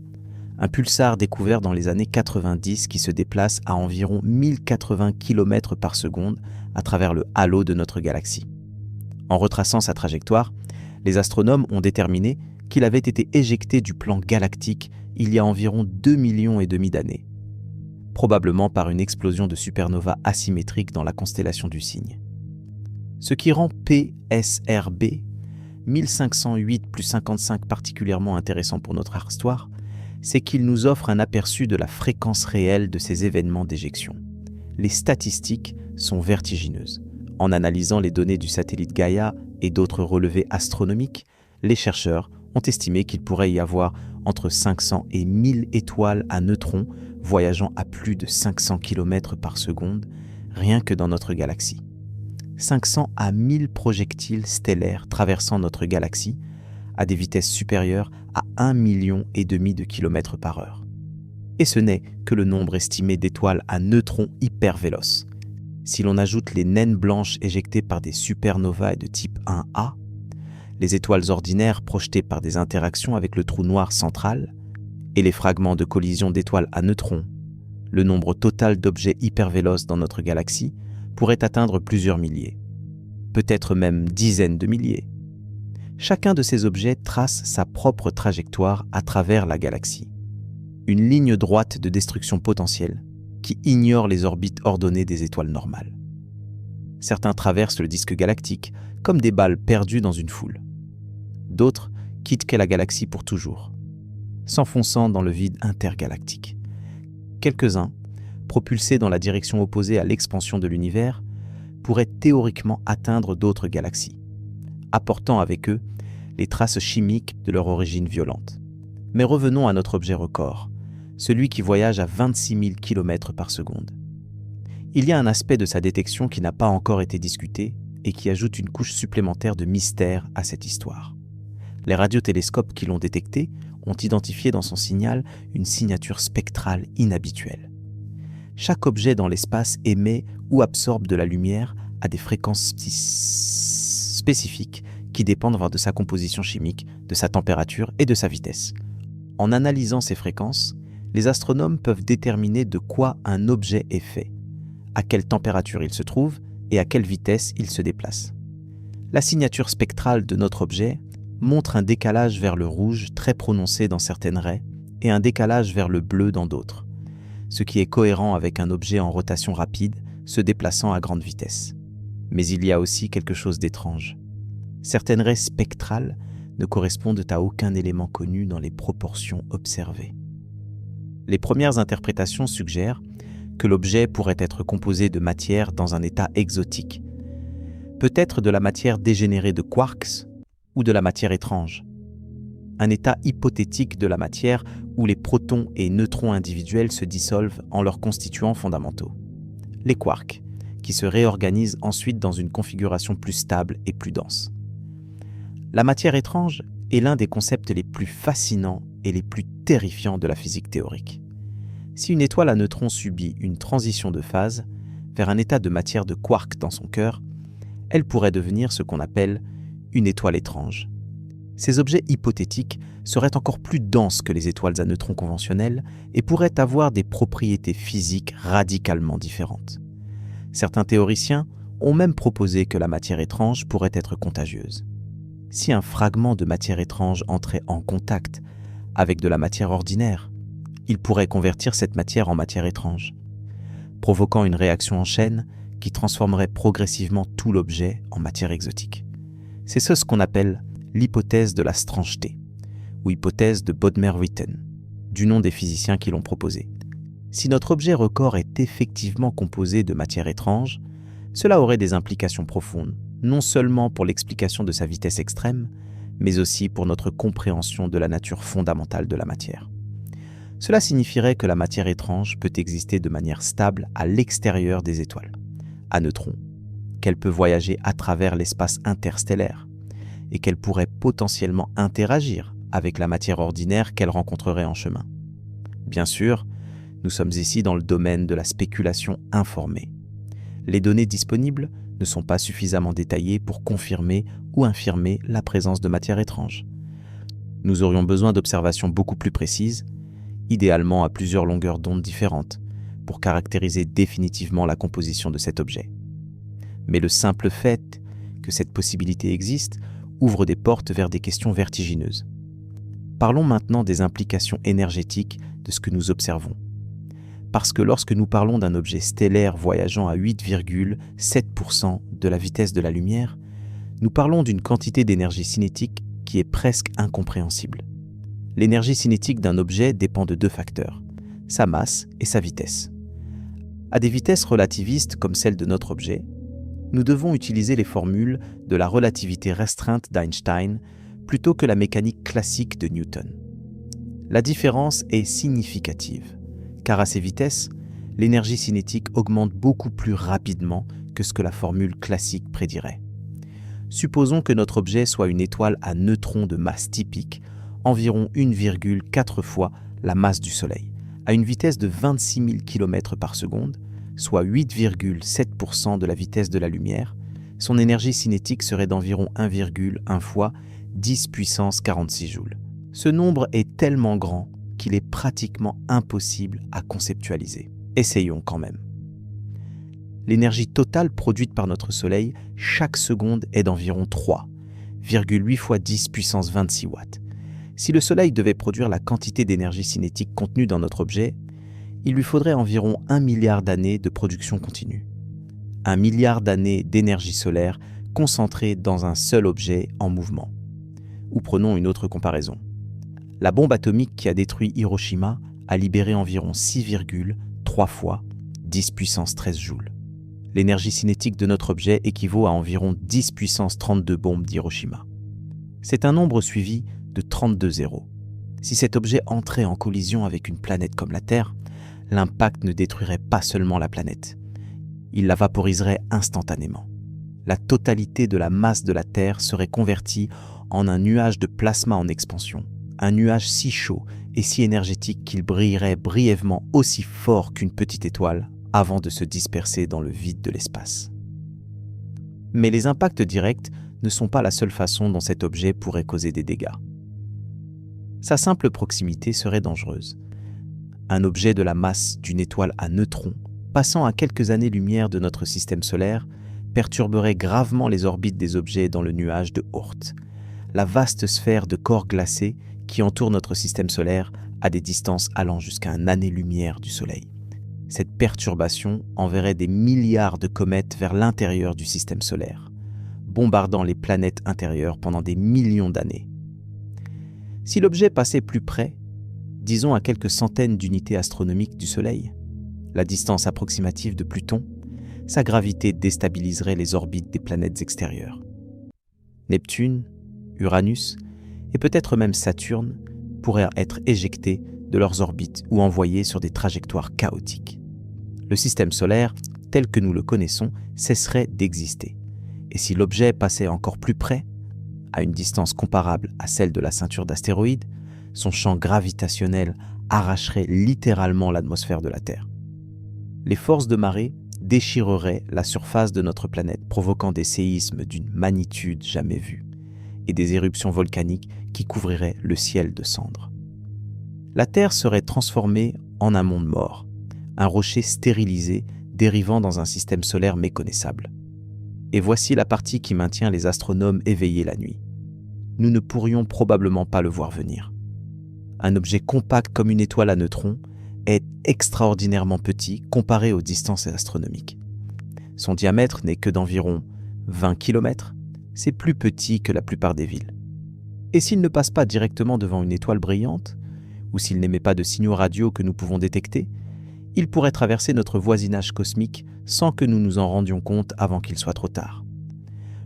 un pulsar découvert dans les années 90 qui se déplace à environ 1080 km par seconde à travers le halo de notre galaxie. En retraçant sa trajectoire, les astronomes ont déterminé qu'il avait été éjecté du plan galactique il y a environ 2,5 millions d'années, probablement par une explosion de supernova asymétrique dans la constellation du Cygne. Ce qui rend PSRB 1508+55 particulièrement intéressant pour notre histoire, c'est qu'il nous offre un aperçu de la fréquence réelle de ces événements d'éjection. Les statistiques sont vertigineuses. En analysant les données du satellite Gaia et d'autres relevés astronomiques, les chercheurs ont estimé qu'il pourrait y avoir entre 500 et 1000 étoiles à neutrons voyageant à plus de 500 km par seconde rien que dans notre galaxie. 500 à 1000 projectiles stellaires traversant notre galaxie à des vitesses supérieures à 1,5 million de kilomètres par heure. Et ce n'est que le nombre estimé d'étoiles à neutrons hyper véloces. Si l'on ajoute les naines blanches éjectées par des supernovas de type 1A, les étoiles ordinaires projetées par des interactions avec le trou noir central, et les fragments de collision d'étoiles à neutrons, le nombre total d'objets hypervéloces dans notre galaxie pourrait atteindre plusieurs milliers, peut-être même dizaines de milliers. Chacun de ces objets trace sa propre trajectoire à travers la galaxie. Une ligne droite de destruction potentielle qui ignore les orbites ordonnées des étoiles normales. Certains traversent le disque galactique comme des balles perdues dans une foule. D'autres quittent la galaxie pour toujours, s'enfonçant dans le vide intergalactique. Quelques-uns, propulsés dans la direction opposée à l'expansion de l'univers, pourraient théoriquement atteindre d'autres galaxies, apportant avec eux les traces chimiques de leur origine violente. Mais revenons à notre objet record, celui qui voyage à 26 000 km par seconde. Il y a un aspect de sa détection qui n'a pas encore été discuté et qui ajoute une couche supplémentaire de mystère à cette histoire. Les radiotélescopes qui l'ont détecté ont identifié dans son signal une signature spectrale inhabituelle. Chaque objet dans l'espace émet ou absorbe de la lumière à des fréquences spécifiques qui dépendent de sa composition chimique, de sa température et de sa vitesse. En analysant ces fréquences, les astronomes peuvent déterminer de quoi un objet est fait, à quelle température il se trouve et à quelle vitesse il se déplace. La signature spectrale de notre objet montre un décalage vers le rouge très prononcé dans certaines raies et un décalage vers le bleu dans d'autres, ce qui est cohérent avec un objet en rotation rapide se déplaçant à grande vitesse. Mais il y a aussi quelque chose d'étrange. Certaines raies spectrales ne correspondent à aucun élément connu dans les proportions observées. Les premières interprétations suggèrent que l'objet pourrait être composé de matière dans un état exotique, peut-être de la matière dégénérée de quarks ou de la matière étrange, un état hypothétique de la matière où les protons et neutrons individuels se dissolvent en leurs constituants fondamentaux, les quarks, qui se réorganisent ensuite dans une configuration plus stable et plus dense. La matière étrange est l'un des concepts les plus fascinants et les plus terrifiants de la physique théorique. Si une étoile à neutrons subit une transition de phase vers un état de matière de quark dans son cœur, elle pourrait devenir ce qu'on appelle une étoile étrange. Ces objets hypothétiques seraient encore plus denses que les étoiles à neutrons conventionnelles et pourraient avoir des propriétés physiques radicalement différentes. Certains théoriciens ont même proposé que la matière étrange pourrait être contagieuse. Si un fragment de matière étrange entrait en contact avec de la matière ordinaire, il pourrait convertir cette matière en matière étrange, provoquant une réaction en chaîne qui transformerait progressivement tout l'objet en matière exotique. C'est ce qu'on appelle l'hypothèse de la strangeté, ou hypothèse de Bodmer-Witten, du nom des physiciens qui l'ont proposée. Si notre objet record est effectivement composé de matière étrange, cela aurait des implications profondes, non seulement pour l'explication de sa vitesse extrême, mais aussi pour notre compréhension de la nature fondamentale de la matière. Cela signifierait que la matière étrange peut exister de manière stable à l'extérieur des étoiles, à neutrons, qu'elle peut voyager à travers l'espace interstellaire, et qu'elle pourrait potentiellement interagir avec la matière ordinaire qu'elle rencontrerait en chemin. Bien sûr, nous sommes ici dans le domaine de la spéculation informée. Les données disponibles ne sont pas suffisamment détaillées pour confirmer ou infirmer la présence de matière étrange. Nous aurions besoin d'observations beaucoup plus précises, idéalement à plusieurs longueurs d'onde différentes, pour caractériser définitivement la composition de cet objet. Mais le simple fait que cette possibilité existe ouvre des portes vers des questions vertigineuses. Parlons maintenant des implications énergétiques de ce que nous observons. Parce que lorsque nous parlons d'un objet stellaire voyageant à 8,7% de la vitesse de la lumière, nous parlons d'une quantité d'énergie cinétique qui est presque incompréhensible. L'énergie cinétique d'un objet dépend de deux facteurs, sa masse et sa vitesse. À des vitesses relativistes comme celle de notre objet, nous devons utiliser les formules de la relativité restreinte d'Einstein plutôt que la mécanique classique de Newton. La différence est significative, car à ces vitesses, l'énergie cinétique augmente beaucoup plus rapidement que ce que la formule classique prédirait. Supposons que notre objet soit une étoile à neutrons de masse typique, environ 1,4 fois la masse du Soleil, à une vitesse de 26 000 km par seconde, soit 8,7% de la vitesse de la lumière. Son énergie cinétique serait d'environ 1,1 fois 10 puissance 46 joules. Ce nombre est tellement grand qu'il est pratiquement impossible à conceptualiser. Essayons quand même. L'énergie totale produite par notre Soleil chaque seconde est d'environ 3,8 fois 10 puissance 26 watts. Si le Soleil devait produire la quantité d'énergie cinétique contenue dans notre objet, il lui faudrait environ 1 milliard d'années de production continue. 1 milliard d'années d'énergie solaire concentrée dans un seul objet en mouvement. Ou prenons une autre comparaison. La bombe atomique qui a détruit Hiroshima a libéré environ 6,3 fois 10 puissance 13 joules. L'énergie cinétique de notre objet équivaut à environ 10 puissance 32 bombes d'Hiroshima. C'est un nombre suivi de 32 zéros. Si cet objet entrait en collision avec une planète comme la Terre, l'impact ne détruirait pas seulement la planète. Il la vaporiserait instantanément. La totalité de la masse de la Terre serait convertie en un nuage de plasma en expansion, un nuage si chaud et si énergétique qu'il brillerait brièvement aussi fort qu'une petite étoile avant de se disperser dans le vide de l'espace. Mais les impacts directs ne sont pas la seule façon dont cet objet pourrait causer des dégâts. Sa simple proximité serait dangereuse. Un objet de la masse d'une étoile à neutrons, passant à quelques années-lumière de notre système solaire, perturberait gravement les orbites des objets dans le nuage de Oort, la vaste sphère de corps glacés qui entoure notre système solaire à des distances allant jusqu'à un année-lumière du Soleil. Cette perturbation enverrait des milliards de comètes vers l'intérieur du système solaire, bombardant les planètes intérieures pendant des millions d'années. Si l'objet passait plus près, disons à quelques centaines d'unités astronomiques du Soleil, la distance approximative de Pluton, sa gravité déstabiliserait les orbites des planètes extérieures. Neptune, Uranus et peut-être même Saturne pourraient être éjectés de leurs orbites ou envoyés sur des trajectoires chaotiques. Le système solaire, tel que nous le connaissons, cesserait d'exister. Et si l'objet passait encore plus près, à une distance comparable à celle de la ceinture d'astéroïdes, son champ gravitationnel arracherait littéralement l'atmosphère de la Terre. Les forces de marée déchireraient la surface de notre planète, provoquant des séismes d'une magnitude jamais vue et des éruptions volcaniques qui couvriraient le ciel de cendres. La Terre serait transformée en un monde mort, un rocher stérilisé dérivant dans un système solaire méconnaissable. Et voici la partie qui maintient les astronomes éveillés la nuit. Nous ne pourrions probablement pas le voir venir. Un objet compact comme une étoile à neutrons est extraordinairement petit comparé aux distances astronomiques. Son diamètre n'est que d'environ 20 km, c'est plus petit que la plupart des villes. Et s'il ne passe pas directement devant une étoile brillante, ou s'il n'émet pas de signaux radio que nous pouvons détecter, il pourrait traverser notre voisinage cosmique sans que nous nous en rendions compte avant qu'il soit trop tard.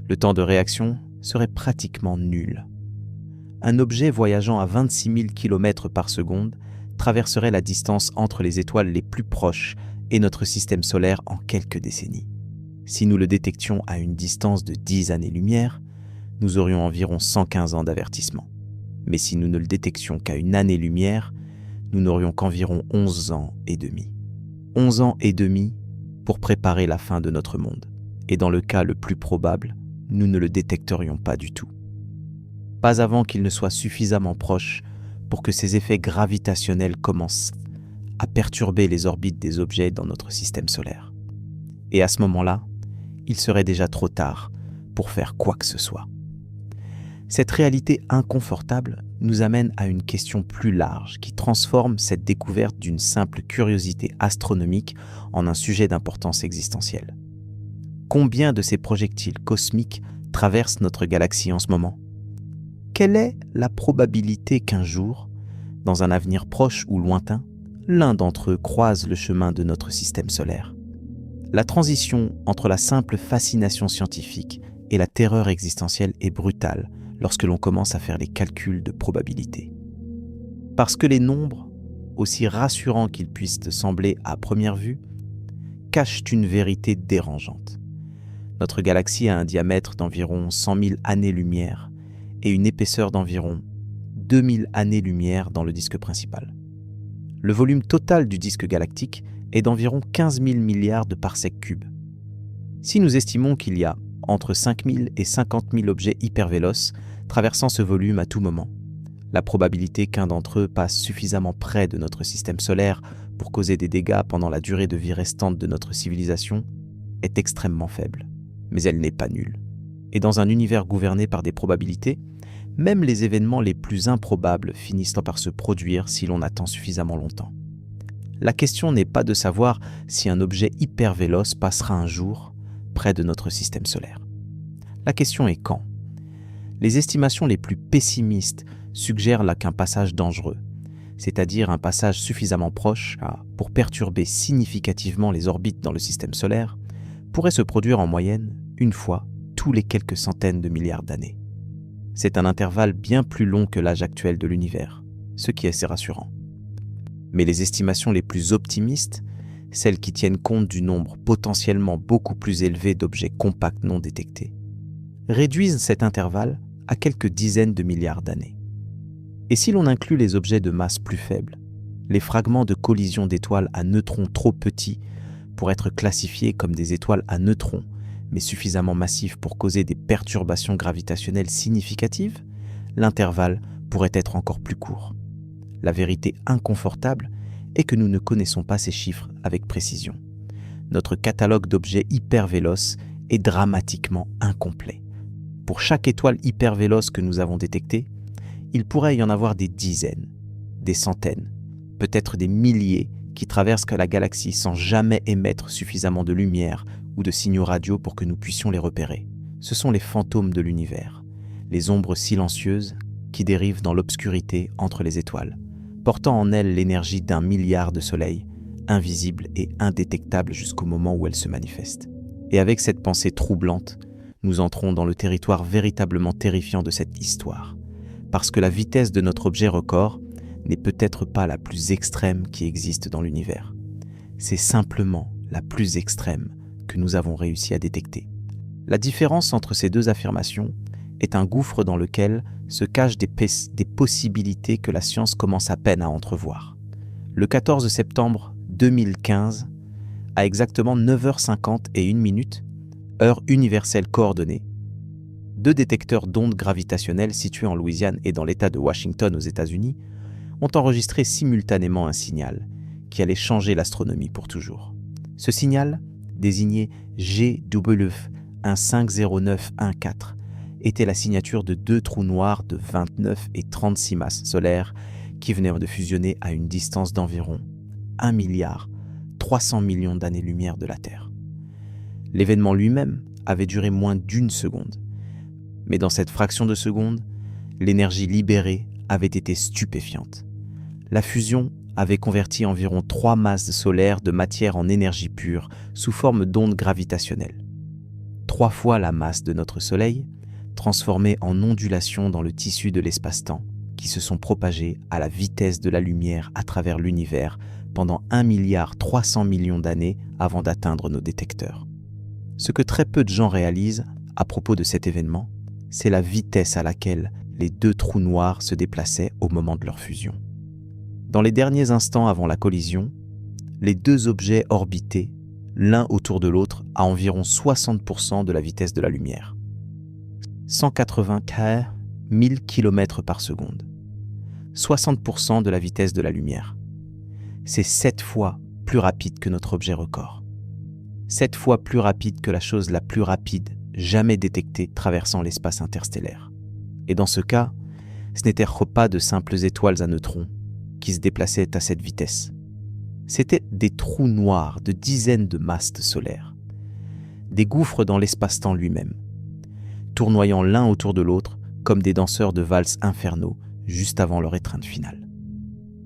Le temps de réaction serait pratiquement nul. Un objet voyageant à 26 000 km par seconde traverserait la distance entre les étoiles les plus proches et notre système solaire en quelques décennies. Si nous le détections à une distance de 10 années-lumière, nous aurions environ 115 ans d'avertissement. Mais si nous ne le détections qu'à une année-lumière, nous n'aurions qu'environ 11 ans et demi. 11 ans et demi pour préparer la fin de notre monde. Et dans le cas le plus probable, nous ne le détecterions pas du tout. Pas avant qu'il ne soit suffisamment proche pour que ces effets gravitationnels commencent à perturber les orbites des objets dans notre système solaire. Et à ce moment-là, il serait déjà trop tard pour faire quoi que ce soit. Cette réalité inconfortable nous amène à une question plus large qui transforme cette découverte d'une simple curiosité astronomique en un sujet d'importance existentielle. Combien de ces projectiles cosmiques traversent notre galaxie en ce moment ? Quelle est la probabilité qu'un jour, dans un avenir proche ou lointain, l'un d'entre eux croise le chemin de notre système solaire ? La transition entre la simple fascination scientifique et la terreur existentielle est brutale lorsque l'on commence à faire les calculs de probabilité. Parce que les nombres aussi rassurants qu'ils puissent sembler à première vue, cachent une vérité dérangeante. Notre galaxie a un diamètre d'environ 100 000 années-lumière et une épaisseur d'environ 2000 années-lumière dans le disque principal. Le volume total du disque galactique est d'environ 15 000 milliards de parsecs cubes. Si nous estimons qu'il y a entre 5 000 et 50 000 objets hypervéloces traversant ce volume à tout moment, la probabilité qu'un d'entre eux passe suffisamment près de notre système solaire pour causer des dégâts pendant la durée de vie restante de notre civilisation est extrêmement faible, mais elle n'est pas nulle. Et dans un univers gouverné par des probabilités, même les événements les plus improbables finissent par se produire si l'on attend suffisamment longtemps. La question n'est pas de savoir si un objet hyper véloce passera un jour près de notre système solaire. La question est quand. Les estimations les plus pessimistes suggèrent là qu'un passage dangereux, c'est-à-dire un passage suffisamment proche pour perturber significativement les orbites dans le système solaire, pourrait se produire en moyenne une fois tous les quelques centaines de milliards d'années. C'est un intervalle bien plus long que l'âge actuel de l'univers, ce qui est assez rassurant. Mais les estimations les plus optimistes, celles qui tiennent compte du nombre potentiellement beaucoup plus élevé d'objets compacts non détectés, réduisent cet intervalle à quelques dizaines de milliards d'années. Et si l'on inclut les objets de masse plus faible, les fragments de collision d'étoiles à neutrons trop petits pour être classifiés comme des étoiles à neutrons, mais suffisamment massifs pour causer des perturbations gravitationnelles significatives, l'intervalle pourrait être encore plus court. La vérité inconfortable est que nous ne connaissons pas ces chiffres avec précision. Notre catalogue d'objets hypervéloces est dramatiquement incomplet. Pour chaque étoile hypervéloce que nous avons détectée, il pourrait y en avoir des dizaines, des centaines, peut-être des milliers qui traversent la galaxie sans jamais émettre suffisamment de lumière ou de signaux radio pour que nous puissions les repérer. Ce sont les fantômes de l'univers, les ombres silencieuses qui dérivent dans l'obscurité entre les étoiles, portant en elles l'énergie d'1 milliard de soleils, invisibles et indétectables jusqu'au moment où elles se manifestent. Et avec cette pensée troublante, nous entrons dans le territoire véritablement terrifiant de cette histoire, parce que la vitesse de notre objet record n'est peut-être pas la plus extrême qui existe dans l'univers. C'est simplement la plus extrême que nous avons réussi à détecter. La différence entre ces deux affirmations est un gouffre dans lequel se cachent des possibilités que la science commence à peine à entrevoir. Le 14 septembre 2015, à exactement 9h51, heure universelle coordonnée, 2 détecteurs d'ondes gravitationnelles situés en Louisiane et dans l'État de Washington aux États-Unis ont enregistré simultanément un signal qui allait changer l'astronomie pour toujours. Ce signal, désigné GW150914, était la signature de 2 trous noirs de 29 et 36 masses solaires qui venaient de fusionner à une distance d'environ 1 milliard 300 millions d'années-lumière de la Terre. L'événement lui-même avait duré moins d'1 seconde. Mais dans cette fraction de seconde, l'énergie libérée avait été stupéfiante. La fusion avait converti environ 3 masses solaires de matière en énergie pure sous forme d'ondes gravitationnelles. 3 fois la masse de notre Soleil, transformées en ondulations dans le tissu de l'espace-temps, qui se sont propagées à la vitesse de la lumière à travers l'univers pendant 1 milliard 300 millions d'années avant d'atteindre nos détecteurs. Ce que très peu de gens réalisent à propos de cet événement, c'est la vitesse à laquelle les 2 trous noirs se déplaçaient au moment de leur fusion. Dans les derniers instants avant la collision, les 2 objets orbitaient l'un autour de l'autre à environ 60% de la vitesse de la lumière. 180 000 km par seconde. 60% de la vitesse de la lumière. C'est 7 fois plus rapide que notre objet record. 7 fois plus rapide que la chose la plus rapide jamais détectée traversant l'espace interstellaire. Et dans ce cas, ce n'étaient pas de simples étoiles à neutrons qui se déplaçaient à cette vitesse. C'étaient des trous noirs de dizaines de masses solaires, des gouffres dans l'espace-temps lui-même, tournoyant l'un autour de l'autre comme des danseurs de valse infernaux juste avant leur étreinte finale.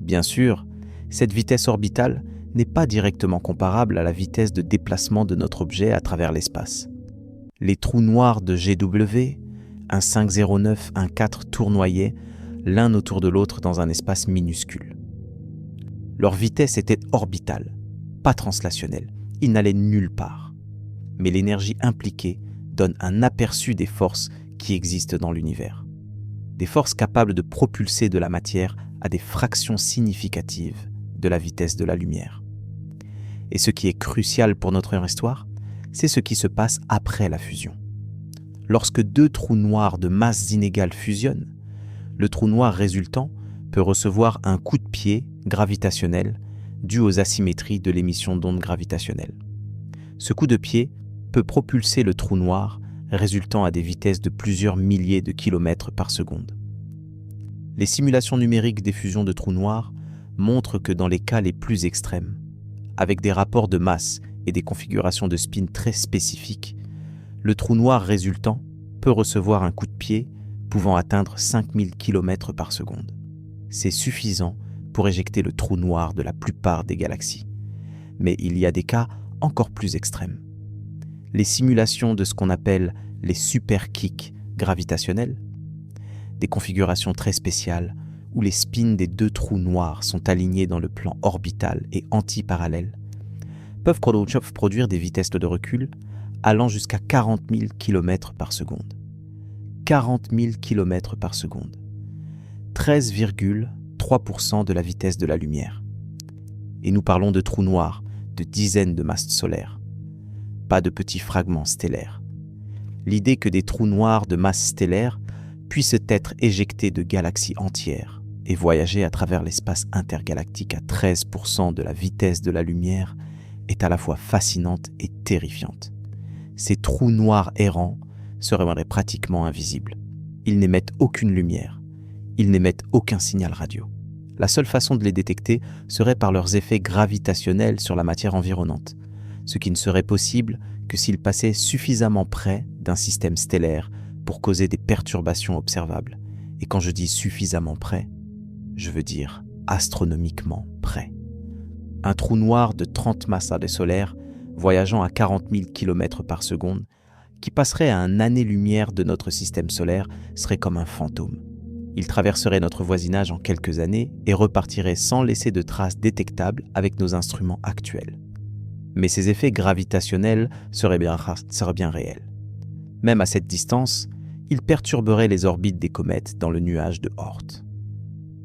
Bien sûr, cette vitesse orbitale n'est pas directement comparable à la vitesse de déplacement de notre objet à travers l'espace. Les trous noirs de GW, 150914 tournoyaient l'un autour de l'autre dans un espace minuscule. Leur vitesse était orbitale, pas translationnelle. Ils n'allaient nulle part. Mais l'énergie impliquée donne un aperçu des forces qui existent dans l'univers. Des forces capables de propulser de la matière à des fractions significatives de la vitesse de la lumière. Et ce qui est crucial pour notre histoire, c'est ce qui se passe après la fusion. Lorsque deux trous noirs de masses inégales fusionnent, le trou noir résultant peut recevoir un coup de pied gravitationnel dû aux asymétries de l'émission d'ondes gravitationnelles. Ce coup de pied peut propulser le trou noir résultant à des vitesses de plusieurs milliers de kilomètres par seconde. Les simulations numériques des fusions de trous noirs montrent que dans les cas les plus extrêmes, avec des rapports de masse et des configurations de spin très spécifiques, le trou noir résultant peut recevoir un coup de pied pouvant atteindre 5000 km par seconde. C'est suffisant pour éjecter le trou noir de la plupart des galaxies. Mais il y a des cas encore plus extrêmes. Les simulations de ce qu'on appelle les super-kicks gravitationnels, des configurations très spéciales où les spins des deux trous noirs sont alignés dans le plan orbital et antiparallèle, peuvent produire des vitesses de recul allant jusqu'à 40 000 km par seconde. 40 000 km par seconde. 13,3% de la vitesse de la lumière. Et nous parlons de trous noirs de dizaines de masses solaires. Pas de petits fragments stellaires. L'idée que des trous noirs de masse stellaire puissent être éjectés de galaxies entières et voyager à travers l'espace intergalactique à 13% de la vitesse de la lumière est à la fois fascinante et terrifiante. Ces trous noirs errants seraient pratiquement invisibles. Ils n'émettent aucune lumière. Ils n'émettent aucun signal radio. La seule façon de les détecter serait par leurs effets gravitationnels sur la matière environnante, ce qui ne serait possible que s'ils passaient suffisamment près d'un système stellaire pour causer des perturbations observables. Et quand je dis suffisamment près, je veux dire astronomiquement près. Un trou noir de 30 masses solaires voyageant à 40 000 km par seconde, qui passerait à un année-lumière de notre système solaire, serait comme un fantôme. Il traverserait notre voisinage en quelques années et repartirait sans laisser de traces détectables avec nos instruments actuels. Mais ces effets gravitationnels seraient bien réels. Même à cette distance, il perturberait les orbites des comètes dans le nuage de Oort.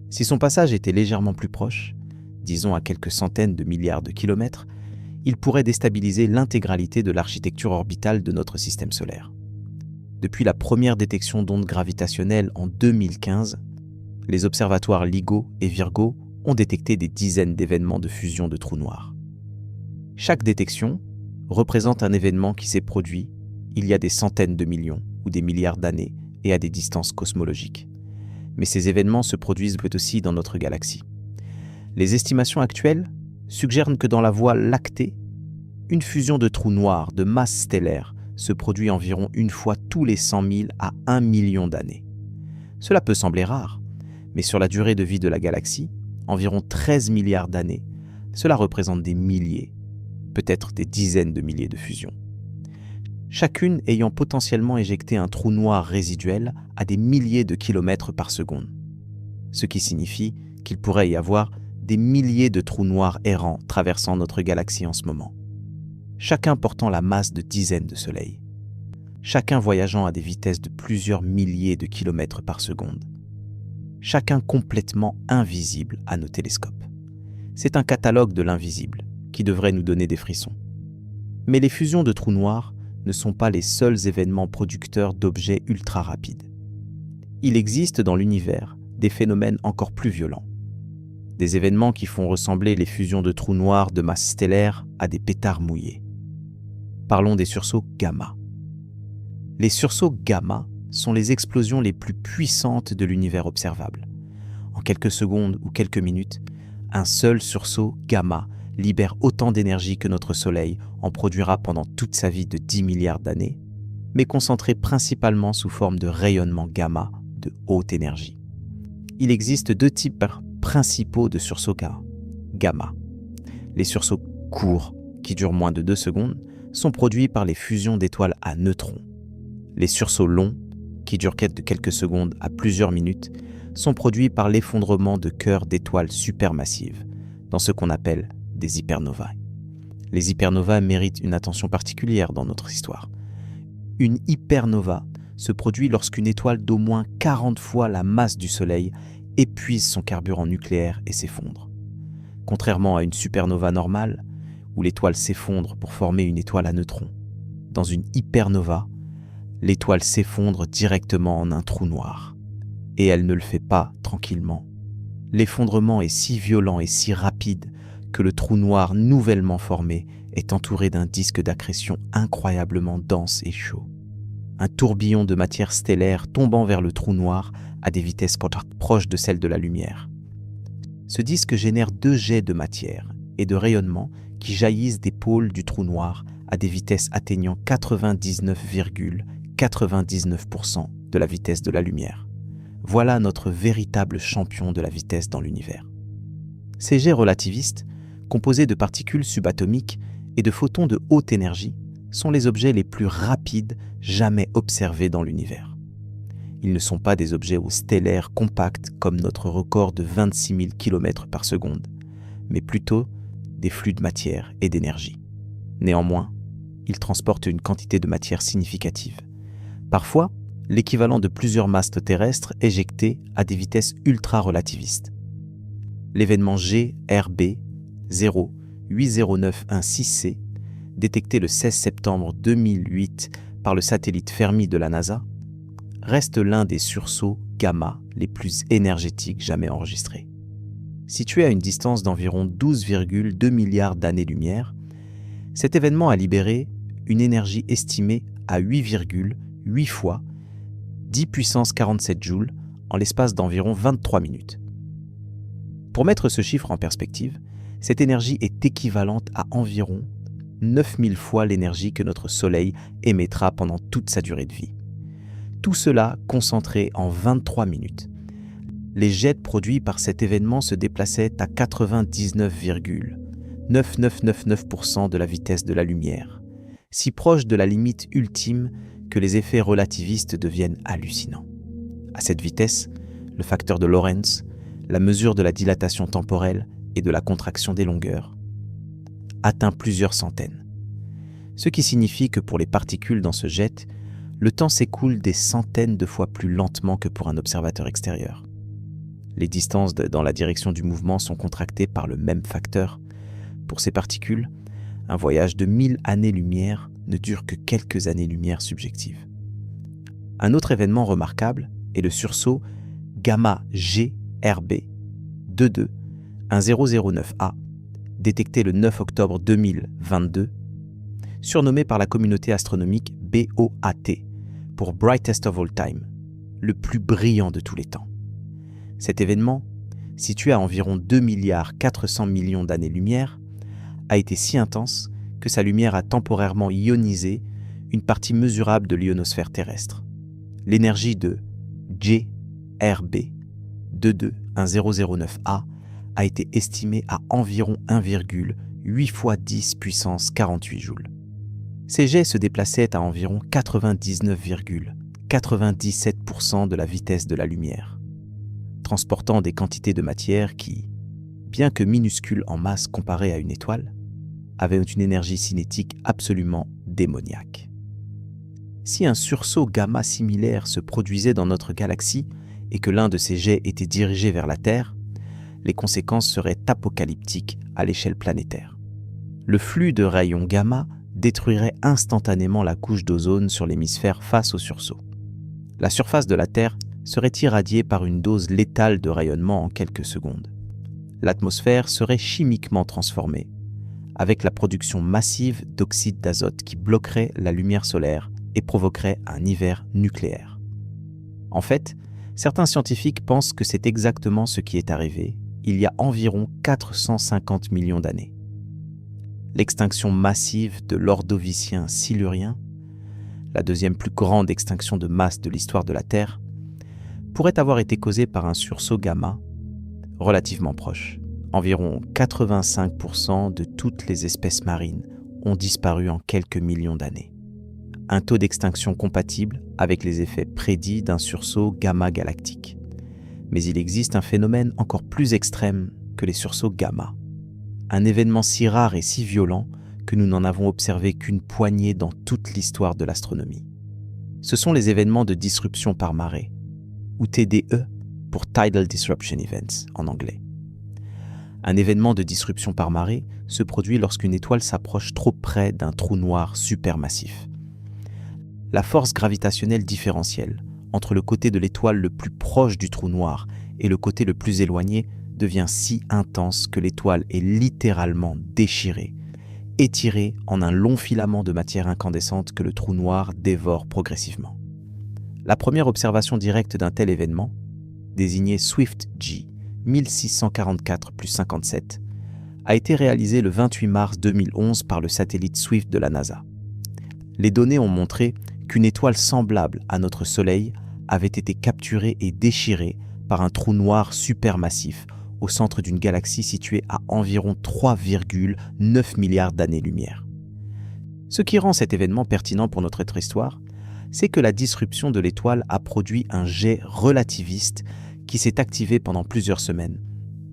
Si son passage était légèrement plus proche, disons à quelques centaines de milliards de kilomètres, il pourrait déstabiliser l'intégralité de l'architecture orbitale de notre système solaire. Depuis la première détection d'ondes gravitationnelles en 2015, les observatoires LIGO et Virgo ont détecté des dizaines d'événements de fusion de trous noirs. Chaque détection représente un événement qui s'est produit il y a des centaines de millions ou des milliards d'années et à des distances cosmologiques. Mais ces événements se produisent aussi dans notre galaxie. Les estimations actuelles suggèrent que dans la Voie lactée, une fusion de trous noirs de masse stellaire se produit environ une fois tous les 100 000 à 1 million d'années. Cela peut sembler rare, mais sur la durée de vie de la galaxie, environ 13 milliards d'années, cela représente des milliers, peut-être des dizaines de milliers de fusions. Chacune ayant potentiellement éjecté un trou noir résiduel à des milliers de kilomètres par seconde, ce qui signifie qu'il pourrait y avoir des milliers de trous noirs errants traversant notre galaxie en ce moment. Chacun portant la masse de dizaines de soleils. Chacun voyageant à des vitesses de plusieurs milliers de kilomètres par seconde. Chacun complètement invisible à nos télescopes. C'est un catalogue de l'invisible qui devrait nous donner des frissons. Mais les fusions de trous noirs ne sont pas les seuls événements producteurs d'objets ultra rapides. Il existe dans l'univers des phénomènes encore plus violents. Des événements qui font ressembler les fusions de trous noirs de masse stellaire à des pétards mouillés. Parlons des sursauts gamma. Les sursauts gamma sont les explosions les plus puissantes de l'univers observable. En quelques secondes ou quelques minutes, un seul sursaut gamma libère autant d'énergie que notre Soleil en produira pendant toute sa vie de 10 milliards d'années, mais concentré principalement sous forme de rayonnement gamma de haute énergie. Il existe deux types principaux de sursauts gamma. Les sursauts courts, qui durent moins de 2 secondes, sont produits par les fusions d'étoiles à neutrons. Les sursauts longs, qui durent de quelques secondes à plusieurs minutes, sont produits par l'effondrement de cœurs d'étoiles supermassives, dans ce qu'on appelle des hypernovas. Les hypernovas méritent une attention particulière dans notre histoire. Une hypernova se produit lorsqu'une étoile d'au moins 40 fois la masse du Soleil épuise son carburant nucléaire et s'effondre. Contrairement à une supernova normale, où l'étoile s'effondre pour former une étoile à neutrons, dans une hypernova, l'étoile s'effondre directement en un trou noir. Et elle ne le fait pas tranquillement. L'effondrement est si violent et si rapide que le trou noir nouvellement formé est entouré d'un disque d'accrétion incroyablement dense et chaud. Un tourbillon de matière stellaire tombant vers le trou noir à des vitesses proches de celles de la lumière. Ce disque génère 2 jets de matière et de rayonnement qui jaillissent des pôles du trou noir à des vitesses atteignant 99,99% de la vitesse de la lumière. Voilà notre véritable champion de la vitesse dans l'univers. Ces jets relativistes, composés de particules subatomiques et de photons de haute énergie, sont les objets les plus rapides jamais observés dans l'univers. Ils ne sont pas des objets stellaires compacts comme notre record de 26 000 km par seconde, mais plutôt des flux de matière et d'énergie. Néanmoins, ils transportent une quantité de matière significative. Parfois, l'équivalent de plusieurs masses terrestres éjectés à des vitesses ultra-relativistes. L'événement GRB 080916C, détecté le 16 septembre 2008 par le satellite Fermi de la NASA, reste l'un des sursauts gamma les plus énergétiques jamais enregistrés. Situé à une distance d'environ 12,2 milliards d'années-lumière, cet événement a libéré une énergie estimée à 8,8 fois 10 puissance 47 joules en l'espace d'environ 23 minutes. Pour mettre ce chiffre en perspective, cette énergie est équivalente à environ 9000 fois l'énergie que notre Soleil émettra pendant toute sa durée de vie. Tout cela concentré en 23 minutes. Les jets produits par cet événement se déplaçaient à 99,9999% de la vitesse de la lumière, si proche de la limite ultime que les effets relativistes deviennent hallucinants. À cette vitesse, le facteur de Lorentz, la mesure de la dilatation temporelle et de la contraction des longueurs, atteint plusieurs centaines. Ce qui signifie que pour les particules dans ce jet, le temps s'écoule des centaines de fois plus lentement que pour un observateur extérieur. Les distances dans la direction du mouvement sont contractées par le même facteur. Pour ces particules, un voyage de 1000 années-lumière ne dure que quelques années-lumière subjectives. Un autre événement remarquable est le sursaut gamma GRB 22109A, détecté le 9 octobre 2022, surnommé par la communauté astronomique BOAT, pour Brightest of All Time, le plus brillant de tous les temps. Cet événement, situé à environ 2,4 milliards d'années-lumière, a été si intense que sa lumière a temporairement ionisé une partie mesurable de l'ionosphère terrestre. L'énergie de GRB 22109A a été estimée à environ 1,8 fois 10 puissance 48 joules. Ces jets se déplaçaient à environ 99,97% de la vitesse de la lumière, transportant des quantités de matière qui, bien que minuscules en masse comparées à une étoile, avaient une énergie cinétique absolument démoniaque. Si un sursaut gamma similaire se produisait dans notre galaxie et que l'un de ces jets était dirigé vers la Terre, les conséquences seraient apocalyptiques à l'échelle planétaire. Le flux de rayons gamma détruirait instantanément la couche d'ozone sur l'hémisphère face au sursaut. La surface de la Terre serait irradiée par une dose létale de rayonnement en quelques secondes. L'atmosphère serait chimiquement transformée, avec la production massive d'oxyde d'azote qui bloquerait la lumière solaire et provoquerait un hiver nucléaire. En fait, certains scientifiques pensent que c'est exactement ce qui est arrivé il y a environ 450 millions d'années. L'extinction massive de l'Ordovicien silurien, la deuxième plus grande extinction de masse de l'histoire de la Terre, pourrait avoir été causée par un sursaut gamma relativement proche. Environ 85% de toutes les espèces marines ont disparu en quelques millions d'années. Un taux d'extinction compatible avec les effets prédits d'un sursaut gamma galactique. Mais il existe un phénomène encore plus extrême que les sursauts gamma. un événement si rare et si violent que nous n'en avons observé qu'une poignée dans toute l'histoire de l'astronomie. Ce sont les événements de disruption par marée, ou TDE pour Tidal Disruption Events en anglais. Un événement de disruption par marée se produit lorsqu'une étoile s'approche trop près d'un trou noir supermassif. La force gravitationnelle différentielle entre le côté de l'étoile le plus proche du trou noir et le côté le plus éloigné devient si intense que l'étoile est littéralement déchirée, étirée en un long filament de matière incandescente que le trou noir dévore progressivement. La première observation directe d'un tel événement, désigné Swift-G 1644+57, a été réalisée le 28 mars 2011 par le satellite Swift de la NASA. Les données ont montré qu'une étoile semblable à notre Soleil avait été capturée et déchirée par un trou noir supermassif au centre d'une galaxie située à environ 3,9 milliards d'années-lumière. Ce qui rend cet événement pertinent pour notre histoire, c'est que la disruption de l'étoile a produit un jet relativiste qui s'est activé pendant plusieurs semaines,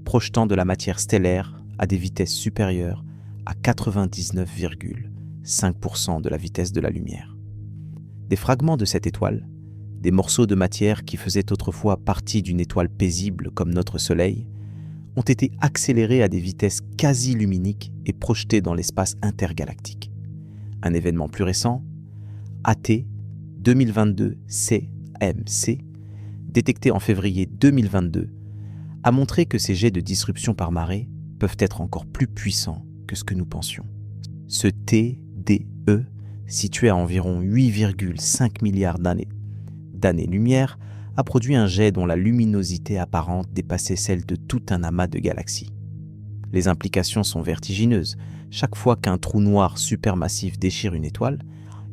projetant de la matière stellaire à des vitesses supérieures à 99,5% de la vitesse de la lumière. Des fragments de cette étoile, des morceaux de matière qui faisaient autrefois partie d'une étoile paisible comme notre Soleil, ont été accélérés à des vitesses quasi luminiques et projetés dans l'espace intergalactique. Un événement plus récent, AT 2022 CMC, détecté en février 2022, a montré que ces jets de disruption par marée peuvent être encore plus puissants que ce que nous pensions. Ce TDE, situé à environ 8,5 milliards d'années-lumière, a produit un jet dont la luminosité apparente dépassait celle de tout un amas de galaxies. Les implications sont vertigineuses. Chaque fois qu'un trou noir supermassif déchire une étoile,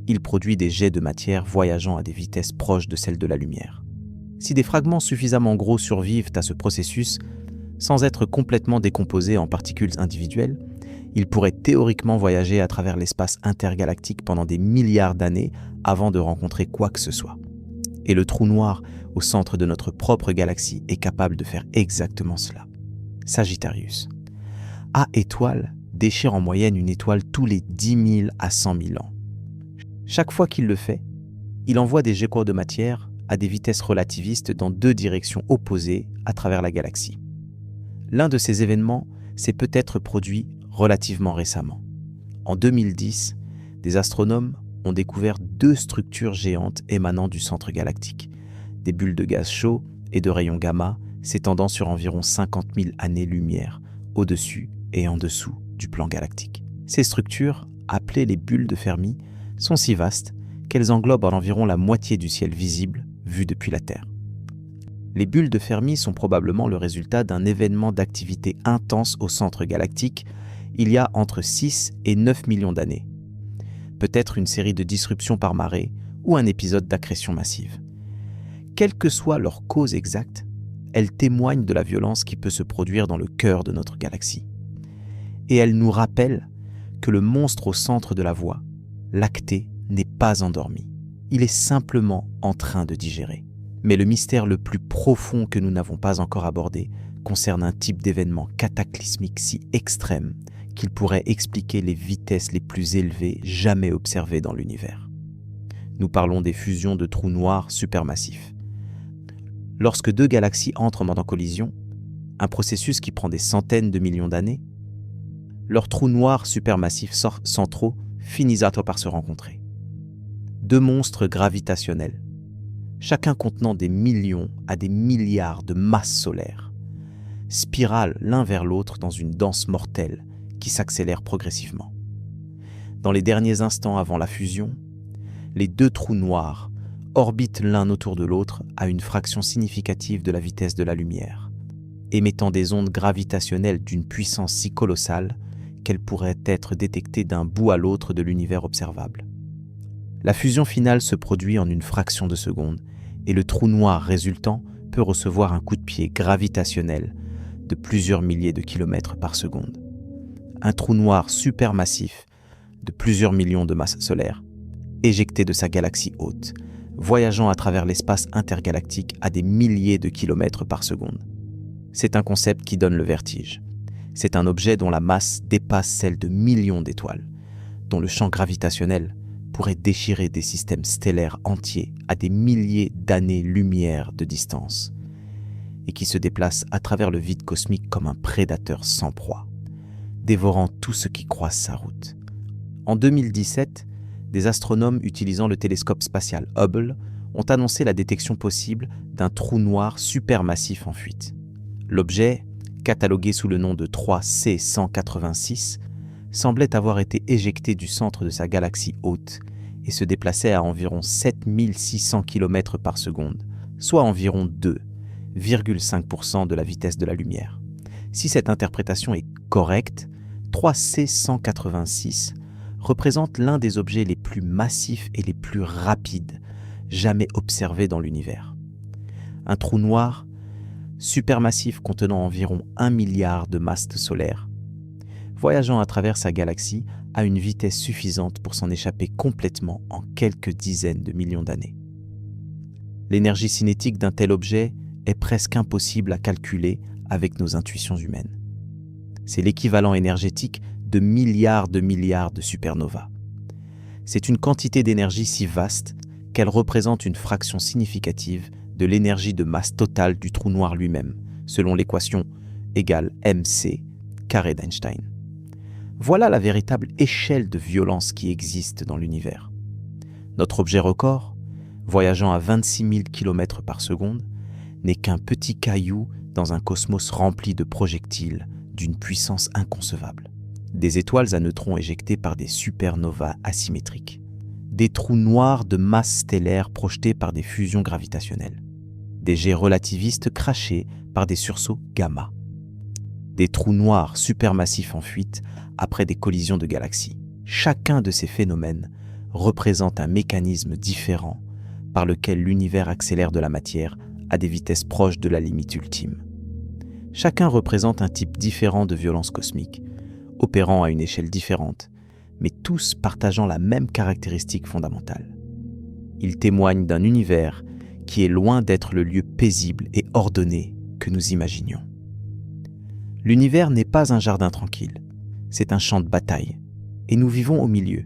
il produit des jets de matière voyageant à des vitesses proches de celles de la lumière. Si des fragments suffisamment gros survivent à ce processus, sans être complètement décomposés en particules individuelles, ils pourraient théoriquement voyager à travers l'espace intergalactique pendant des milliards d'années avant de rencontrer quoi que ce soit. Et le trou noir au centre de notre propre galaxie est capable de faire exactement cela. Sagittarius. A étoile déchire en moyenne une étoile tous les 10 000 à 100 000 ans. Chaque fois qu'il le fait, il envoie des jets courts de matière à des vitesses relativistes dans deux directions opposées à travers la galaxie. L'un de ces événements s'est peut-être produit relativement récemment. En 2010, des astronomes ont découvert deux structures géantes émanant du centre galactique, des bulles de gaz chaud et de rayons gamma s'étendant sur environ 50 000 années-lumière, au-dessus et en dessous du plan galactique. Ces structures, appelées les bulles de Fermi, sont si vastes qu'elles englobent environ la moitié du ciel visible vu depuis la Terre. Les bulles de Fermi sont probablement le résultat d'un événement d'activité intense au centre galactique il y a entre 6 et 9 millions d'années. Peut-être une série de disruptions par marée ou un épisode d'accrétion massive. Quelle que soit leur cause exacte, elles témoignent de la violence qui peut se produire dans le cœur de notre galaxie. Et elles nous rappellent que le monstre au centre de la voie, Lactée, n'est pas endormi. Il est simplement en train de digérer. Mais le mystère le plus profond que nous n'avons pas encore abordé concerne un type d'événement cataclysmique si extrême qu'il pourrait expliquer les vitesses les plus élevées jamais observées dans l'univers. Nous parlons des fusions de trous noirs supermassifs. Lorsque deux galaxies entrent en collision, un processus qui prend des centaines de millions d'années, leurs trous noirs supermassifs centraux finissent par se rencontrer. Deux monstres gravitationnels, chacun contenant des millions à des milliards de masses solaires, spiralent l'un vers l'autre dans une danse mortelle qui s'accélère progressivement. Dans les derniers instants avant la fusion, les deux trous noirs orbitent l'un autour de l'autre à une fraction significative de la vitesse de la lumière, émettant des ondes gravitationnelles d'une puissance si colossale qu'elles pourraient être détectées d'un bout à l'autre de l'univers observable. La fusion finale se produit en une fraction de seconde et le trou noir résultant peut recevoir un coup de pied gravitationnel de plusieurs milliers de kilomètres par seconde. Un trou noir supermassif de plusieurs millions de masses solaires, éjecté de sa galaxie haute, voyageant à travers l'espace intergalactique à des milliers de kilomètres par seconde. C'est un concept qui donne le vertige. C'est un objet dont la masse dépasse celle de millions d'étoiles, dont le champ gravitationnel pourrait déchirer des systèmes stellaires entiers à des milliers d'années-lumière de distance, et qui se déplace à travers le vide cosmique comme un prédateur sans proie, dévorant tout ce qui croise sa route. En 2017, des astronomes utilisant le télescope spatial Hubble ont annoncé la détection possible d'un trou noir supermassif en fuite. L'objet, catalogué sous le nom de 3C186, semblait avoir été éjecté du centre de sa galaxie hôte et se déplaçait à environ 7600 km par seconde, soit environ 2,5% de la vitesse de la lumière. Si cette interprétation est correcte, 3C186 représente l'un des objets les plus massifs et les plus rapides jamais observés dans l'univers. Un trou noir supermassif contenant environ 1 milliard de masses solaires, voyageant à travers sa galaxie à une vitesse suffisante pour s'en échapper complètement en quelques dizaines de millions d'années. L'énergie cinétique d'un tel objet est presque impossible à calculer avec nos intuitions humaines. C'est l'équivalent énergétique de milliards de supernovas. C'est une quantité d'énergie si vaste qu'elle représente une fraction significative de l'énergie de masse totale du trou noir lui-même, selon l'équation égale mc carré d'Einstein. Voilà la véritable échelle de violence qui existe dans l'univers. Notre objet record, voyageant à 26 000 km par seconde, n'est qu'un petit caillou dans un cosmos rempli de projectiles d'une puissance inconcevable. Des étoiles à neutrons éjectées par des supernovas asymétriques. Des trous noirs de masse stellaire projetés par des fusions gravitationnelles. Des jets relativistes crachés par des sursauts gamma. Des trous noirs supermassifs en fuite après des collisions de galaxies. Chacun de ces phénomènes représente un mécanisme différent par lequel l'univers accélère de la matière à des vitesses proches de la limite ultime. Chacun représente un type différent de violence cosmique, opérant à une échelle différente, mais tous partageant la même caractéristique fondamentale. Ils témoignent d'un univers qui est loin d'être le lieu paisible et ordonné que nous imaginions. L'univers n'est pas un jardin tranquille, c'est un champ de bataille, et nous vivons au milieu.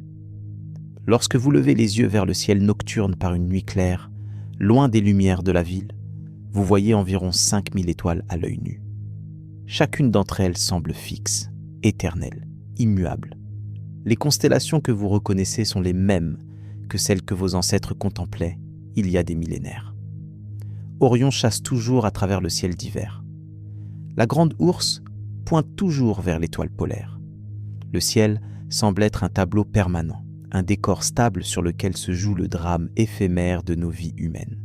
Lorsque vous levez les yeux vers le ciel nocturne par une nuit claire, loin des lumières de la ville, vous voyez environ 5000 étoiles à l'œil nu. Chacune d'entre elles semble fixe, éternelle, immuable. Les constellations que vous reconnaissez sont les mêmes que celles que vos ancêtres contemplaient il y a des millénaires. Orion chasse toujours à travers le ciel d'hiver. La grande ourse pointe toujours vers l'étoile polaire. Le ciel semble être un tableau permanent, un décor stable sur lequel se joue le drame éphémère de nos vies humaines.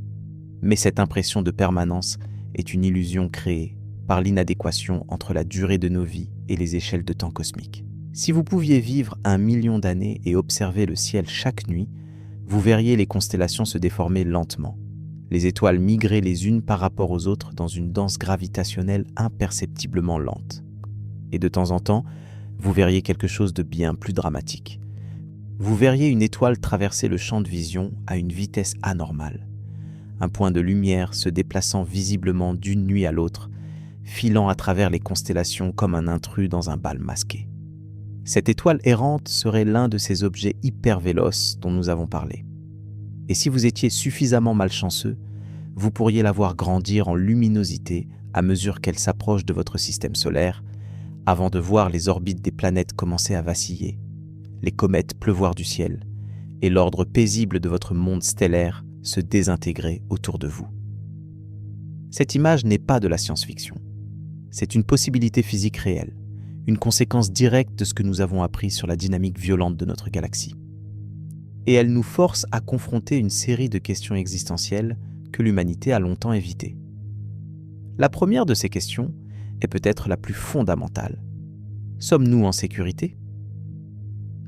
Mais cette impression de permanence est une illusion créée par l'inadéquation entre la durée de nos vies et les échelles de temps cosmiques. Si vous pouviez vivre 1 million d'années et observer le ciel chaque nuit, vous verriez les constellations se déformer lentement, les étoiles migrer les unes par rapport aux autres dans une danse gravitationnelle imperceptiblement lente. Et de temps en temps, vous verriez quelque chose de bien plus dramatique. Vous verriez une étoile traverser le champ de vision à une vitesse anormale, un point de lumière se déplaçant visiblement d'une nuit à l'autre, filant à travers les constellations comme un intrus dans un bal masqué. Cette étoile errante serait l'un de ces objets hyper véloces dont nous avons parlé. Et si vous étiez suffisamment malchanceux, vous pourriez la voir grandir en luminosité à mesure qu'elle s'approche de votre système solaire, avant de voir les orbites des planètes commencer à vaciller, les comètes pleuvoir du ciel, et l'ordre paisible de votre monde stellaire se désintégrer autour de vous. Cette image n'est pas de la science-fiction. C'est une possibilité physique réelle, une conséquence directe de ce que nous avons appris sur la dynamique violente de notre galaxie. Et elle nous force à confronter une série de questions existentielles que l'humanité a longtemps évitées. La première de ces questions est peut-être la plus fondamentale. Sommes-nous en sécurité ?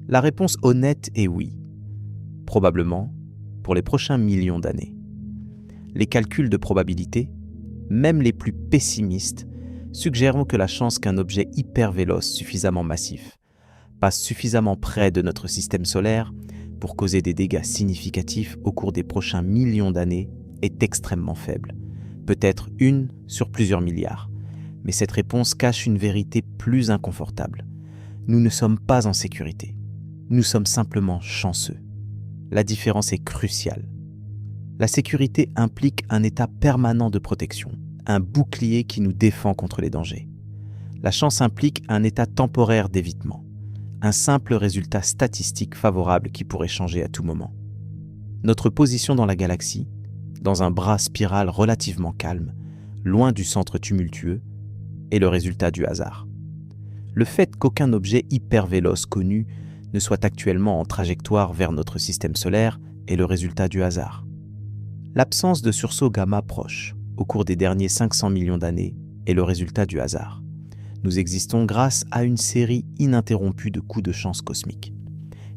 La réponse honnête est oui, probablement pour les prochains millions d'années. Les calculs de probabilité, même les plus pessimistes, suggérons que la chance qu'un objet hyper véloce suffisamment massif passe suffisamment près de notre système solaire pour causer des dégâts significatifs au cours des prochains millions d'années est extrêmement faible, peut-être 1 sur plusieurs milliards, Mais cette réponse cache une vérité plus inconfortable. Nous ne sommes pas en sécurité. Nous sommes simplement chanceux. La différence est cruciale. La sécurité implique un état permanent de protection, un bouclier qui nous défend contre les dangers. La chance implique un état temporaire d'évitement, un simple résultat statistique favorable qui pourrait changer à tout moment. Notre position dans la galaxie, dans un bras spiral relativement calme, loin du centre tumultueux, est le résultat du hasard. Le fait qu'aucun objet hypervéloce connu ne soit actuellement en trajectoire vers notre système solaire est le résultat du hasard. L'absence de sursaut gamma proche, au cours des derniers 500 millions d'années, est le résultat du hasard. Nous existons grâce à une série ininterrompue de coups de chance cosmiques.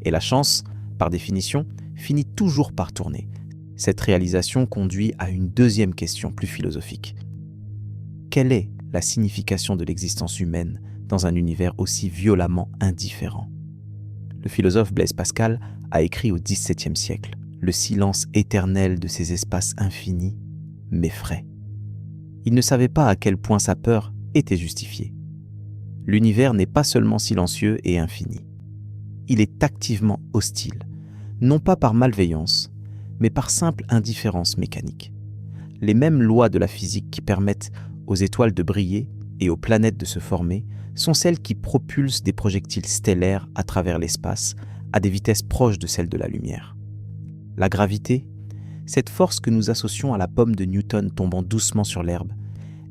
Et la chance, par définition, finit toujours par tourner. Cette réalisation conduit à une deuxième question plus philosophique. Quelle est la signification de l'existence humaine dans un univers aussi violemment indifférent? Le philosophe Blaise Pascal a écrit au XVIIe siècle « Le silence éternel de ces espaces infinis m'effraie ». Il ne savait pas à quel point sa peur était justifiée. L'univers n'est pas seulement silencieux et infini. Il est activement hostile, non pas par malveillance, mais par simple indifférence mécanique. Les mêmes lois de la physique qui permettent aux étoiles de briller et aux planètes de se former sont celles qui propulsent des projectiles stellaires à travers l'espace à des vitesses proches de celles de la lumière. La gravité, cette force que nous associons à la pomme de Newton tombant doucement sur l'herbe,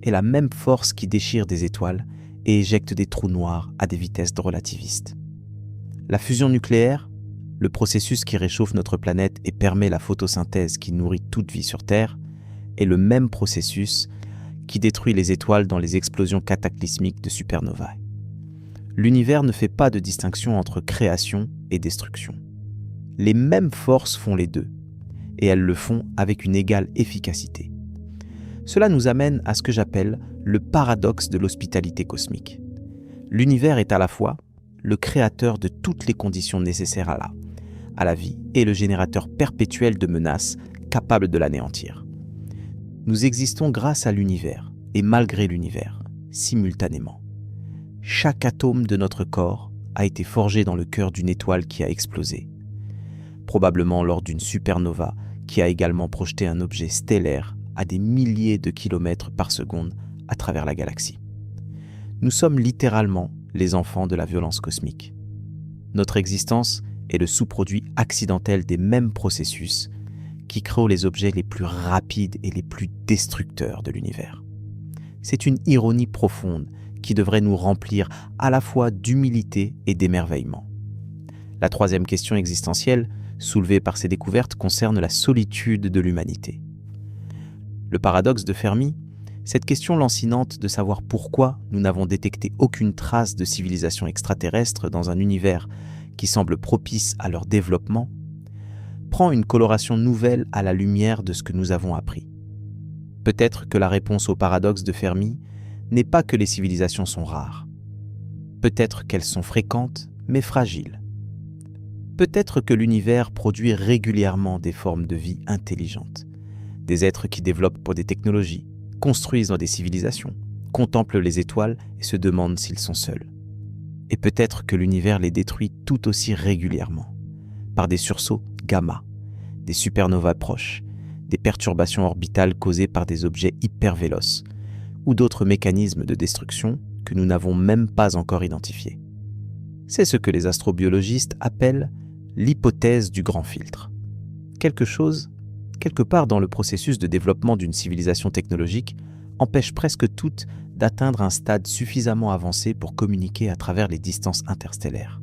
est la même force qui déchire des étoiles et éjecte des trous noirs à des vitesses relativistes. La fusion nucléaire, le processus qui réchauffe notre planète et permet la photosynthèse qui nourrit toute vie sur Terre, est le même processus qui détruit les étoiles dans les explosions cataclysmiques de supernovae. L'univers ne fait pas de distinction entre création et destruction. Les mêmes forces font les deux, et elles le font avec une égale efficacité. Cela nous amène à ce que j'appelle le paradoxe de l'hospitalité cosmique. L'univers est à la fois le créateur de toutes les conditions nécessaires à la vie et le générateur perpétuel de menaces capables de l'anéantir. Nous existons grâce à l'univers et malgré l'univers, simultanément. Chaque atome de notre corps a été forgé dans le cœur d'une étoile qui a explosé, probablement lors d'une supernova qui a également projeté un objet stellaire à des milliers de kilomètres par seconde à travers la galaxie. Nous sommes littéralement les enfants de la violence cosmique. Notre existence est le sous-produit accidentel des mêmes processus qui créent les objets les plus rapides et les plus destructeurs de l'univers. C'est une ironie profonde qui devrait nous remplir à la fois d'humilité et d'émerveillement. La troisième question existentielle, soulevée par ces découvertes, concerne la solitude de l'humanité. Le paradoxe de Fermi, cette question lancinante de savoir pourquoi nous n'avons détecté aucune trace de civilisation extraterrestre dans un univers qui semble propice à leur développement, prend une coloration nouvelle à la lumière de ce que nous avons appris. Peut-être que la réponse au paradoxe de Fermi n'est pas que les civilisations sont rares. Peut-être qu'elles sont fréquentes, mais fragiles. Peut-être que l'univers produit régulièrement des formes de vie intelligentes. Des êtres qui développent pour des technologies, construisent dans des civilisations, contemplent les étoiles et se demandent s'ils sont seuls. Et peut-être que l'univers les détruit tout aussi régulièrement, par des sursauts gamma, des supernovas proches, des perturbations orbitales causées par des objets hypervéloces, ou d'autres mécanismes de destruction que nous n'avons même pas encore identifiés. C'est ce que les astrobiologistes appellent l'hypothèse du grand filtre. Quelque part dans le processus de développement d'une civilisation technologique, empêche presque toutes d'atteindre un stade suffisamment avancé pour communiquer à travers les distances interstellaires.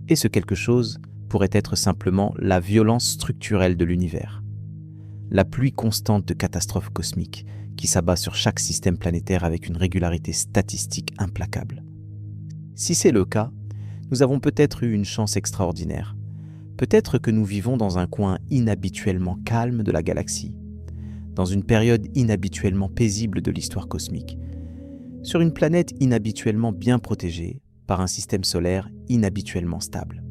Et ce quelque chose pourrait être simplement la violence structurelle de l'univers, la pluie constante de catastrophes cosmiques qui s'abat sur chaque système planétaire avec une régularité statistique implacable. Si c'est le cas, nous avons peut-être eu une chance extraordinaire. Peut-être que nous vivons dans un coin inhabituellement calme de la galaxie, dans une période inhabituellement paisible de l'histoire cosmique, sur une planète inhabituellement bien protégée par un système solaire inhabituellement stable.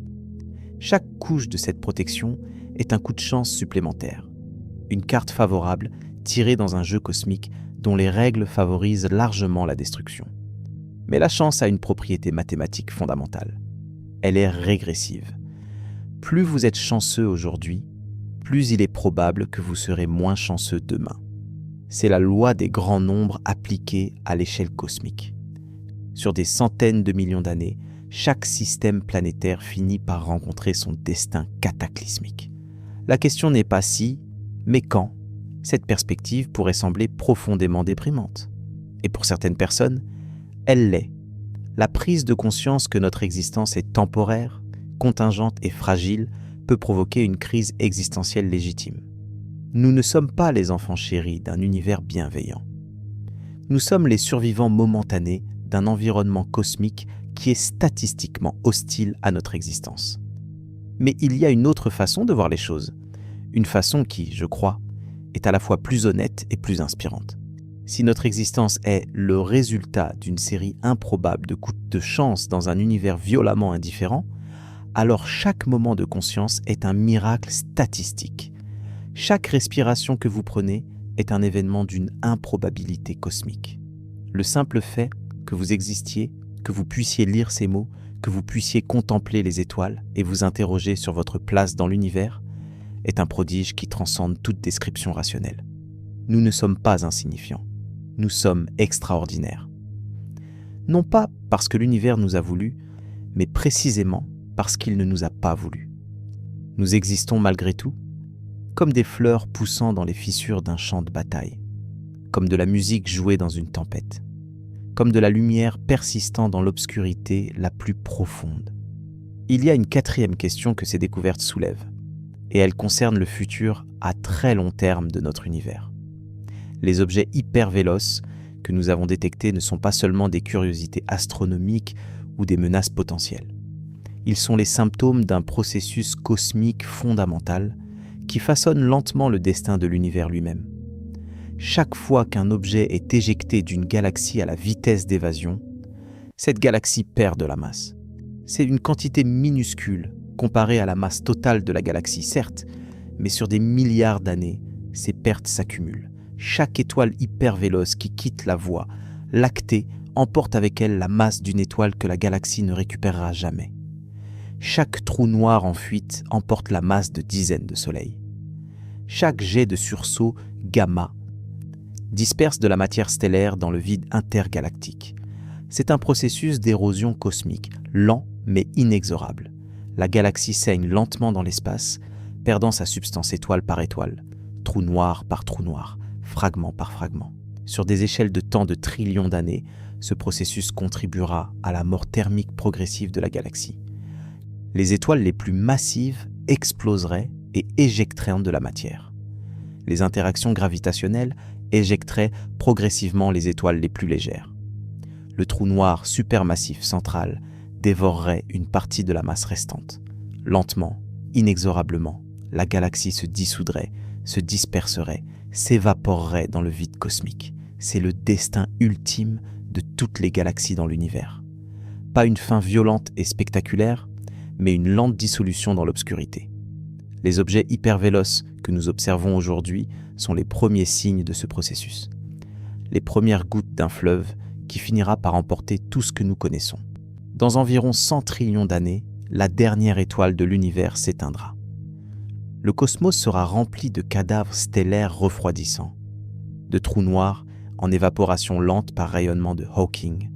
Chaque couche de cette protection est un coup de chance supplémentaire, une carte favorable tirés dans un jeu cosmique dont les règles favorisent largement la destruction. Mais la chance a une propriété mathématique fondamentale. Elle est régressive. Plus vous êtes chanceux aujourd'hui, plus il est probable que vous serez moins chanceux demain. C'est la loi des grands nombres appliquée à l'échelle cosmique. Sur des centaines de millions d'années, chaque système planétaire finit par rencontrer son destin cataclysmique. La question n'est pas si, mais quand. Cette perspective pourrait sembler profondément déprimante. Et pour certaines personnes, elle l'est. La prise de conscience que notre existence est temporaire, contingente et fragile peut provoquer une crise existentielle légitime. Nous ne sommes pas les enfants chéris d'un univers bienveillant. Nous sommes les survivants momentanés d'un environnement cosmique qui est statistiquement hostile à notre existence. Mais il y a une autre façon de voir les choses, une façon qui, je crois, est à la fois plus honnête et plus inspirante. Si notre existence est le résultat d'une série improbable de coups de chance dans un univers violemment indifférent, alors chaque moment de conscience est un miracle statistique. Chaque respiration que vous prenez est un événement d'une improbabilité cosmique. Le simple fait que vous existiez, que vous puissiez lire ces mots, que vous puissiez contempler les étoiles et vous interroger sur votre place dans l'univers, est un prodige qui transcende toute description rationnelle. Nous ne sommes pas insignifiants, nous sommes extraordinaires. Non pas parce que l'univers nous a voulu, mais précisément parce qu'il ne nous a pas voulu. Nous existons malgré tout, comme des fleurs poussant dans les fissures d'un champ de bataille, comme de la musique jouée dans une tempête, comme de la lumière persistant dans l'obscurité la plus profonde. Il y a une quatrième question que ces découvertes soulèvent, et elle concerne le futur à très long terme de notre univers. Les objets hyper véloces que nous avons détectés ne sont pas seulement des curiosités astronomiques ou des menaces potentielles. Ils sont les symptômes d'un processus cosmique fondamental qui façonne lentement le destin de l'univers lui-même. Chaque fois qu'un objet est éjecté d'une galaxie à la vitesse d'évasion, cette galaxie perd de la masse. C'est une quantité minuscule comparée à la masse totale de la galaxie, certes, mais sur des milliards d'années, ces pertes s'accumulent. Chaque étoile hyper véloce qui quitte la voie lactée emporte avec elle la masse d'une étoile que la galaxie ne récupérera jamais. Chaque trou noir en fuite emporte la masse de dizaines de soleils. Chaque jet de sursaut gamma disperse de la matière stellaire dans le vide intergalactique. C'est un processus d'érosion cosmique, lent mais inexorable. La galaxie saigne lentement dans l'espace, perdant sa substance étoile par étoile, trou noir par trou noir, fragment par fragment. Sur des échelles de temps de trillions d'années, ce processus contribuera à la mort thermique progressive de la galaxie. Les étoiles les plus massives exploseraient et éjecteraient de la matière. Les interactions gravitationnelles éjecteraient progressivement les étoiles les plus légères. Le trou noir supermassif central dévorerait une partie de la masse restante. Lentement, inexorablement, la galaxie se dissoudrait, se disperserait, s'évaporerait dans le vide cosmique. C'est le destin ultime de toutes les galaxies dans l'univers. Pas une fin violente et spectaculaire, mais une lente dissolution dans l'obscurité. Les objets hypervéloces que nous observons aujourd'hui sont les premiers signes de ce processus. Les premières gouttes d'un fleuve qui finira par emporter tout ce que nous connaissons. Dans environ 100 trillions d'années, la dernière étoile de l'univers s'éteindra. Le cosmos sera rempli de cadavres stellaires refroidissants, de trous noirs en évaporation lente par rayonnement de Hawking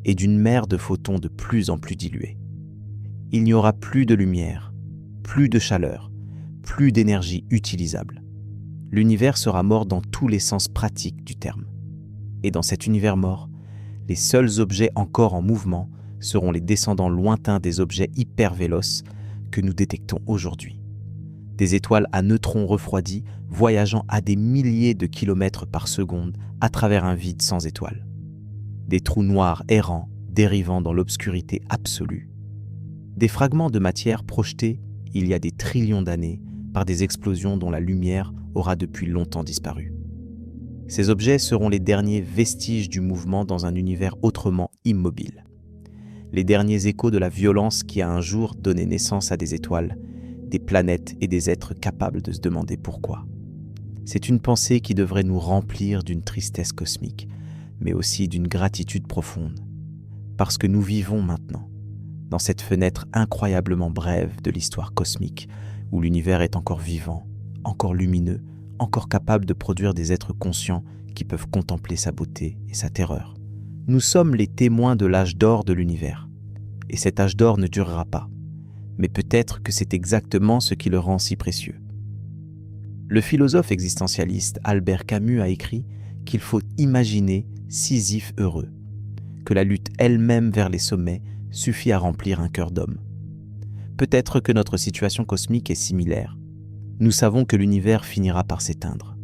et d'une mer de photons de plus en plus dilués. Il n'y aura plus de lumière, plus de chaleur, plus d'énergie utilisable. L'univers sera mort dans tous les sens pratiques du terme. Et dans cet univers mort, les seuls objets encore en mouvement seront les descendants lointains des objets hypervéloces que nous détectons aujourd'hui. Des étoiles à neutrons refroidis voyageant à des milliers de kilomètres par seconde à travers un vide sans étoiles. Des trous noirs errants dérivant dans l'obscurité absolue. Des fragments de matière projetés il y a des trillions d'années par des explosions dont la lumière aura depuis longtemps disparu. Ces objets seront les derniers vestiges du mouvement dans un univers autrement immobile. Les derniers échos de la violence qui a un jour donné naissance à des étoiles, des planètes et des êtres capables de se demander pourquoi. C'est une pensée qui devrait nous remplir d'une tristesse cosmique, mais aussi d'une gratitude profonde, parce que nous vivons maintenant, dans cette fenêtre incroyablement brève de l'histoire cosmique, où l'univers est encore vivant, encore lumineux, encore capable de produire des êtres conscients qui peuvent contempler sa beauté et sa terreur. Nous sommes les témoins de l'âge d'or de l'univers, et cet âge d'or ne durera pas, mais peut-être que c'est exactement ce qui le rend si précieux. Le philosophe existentialiste Albert Camus a écrit qu'il faut imaginer Sisyphe heureux, que la lutte elle-même vers les sommets suffit à remplir un cœur d'homme. Peut-être que notre situation cosmique est similaire. Nous savons que l'univers finira par s'éteindre.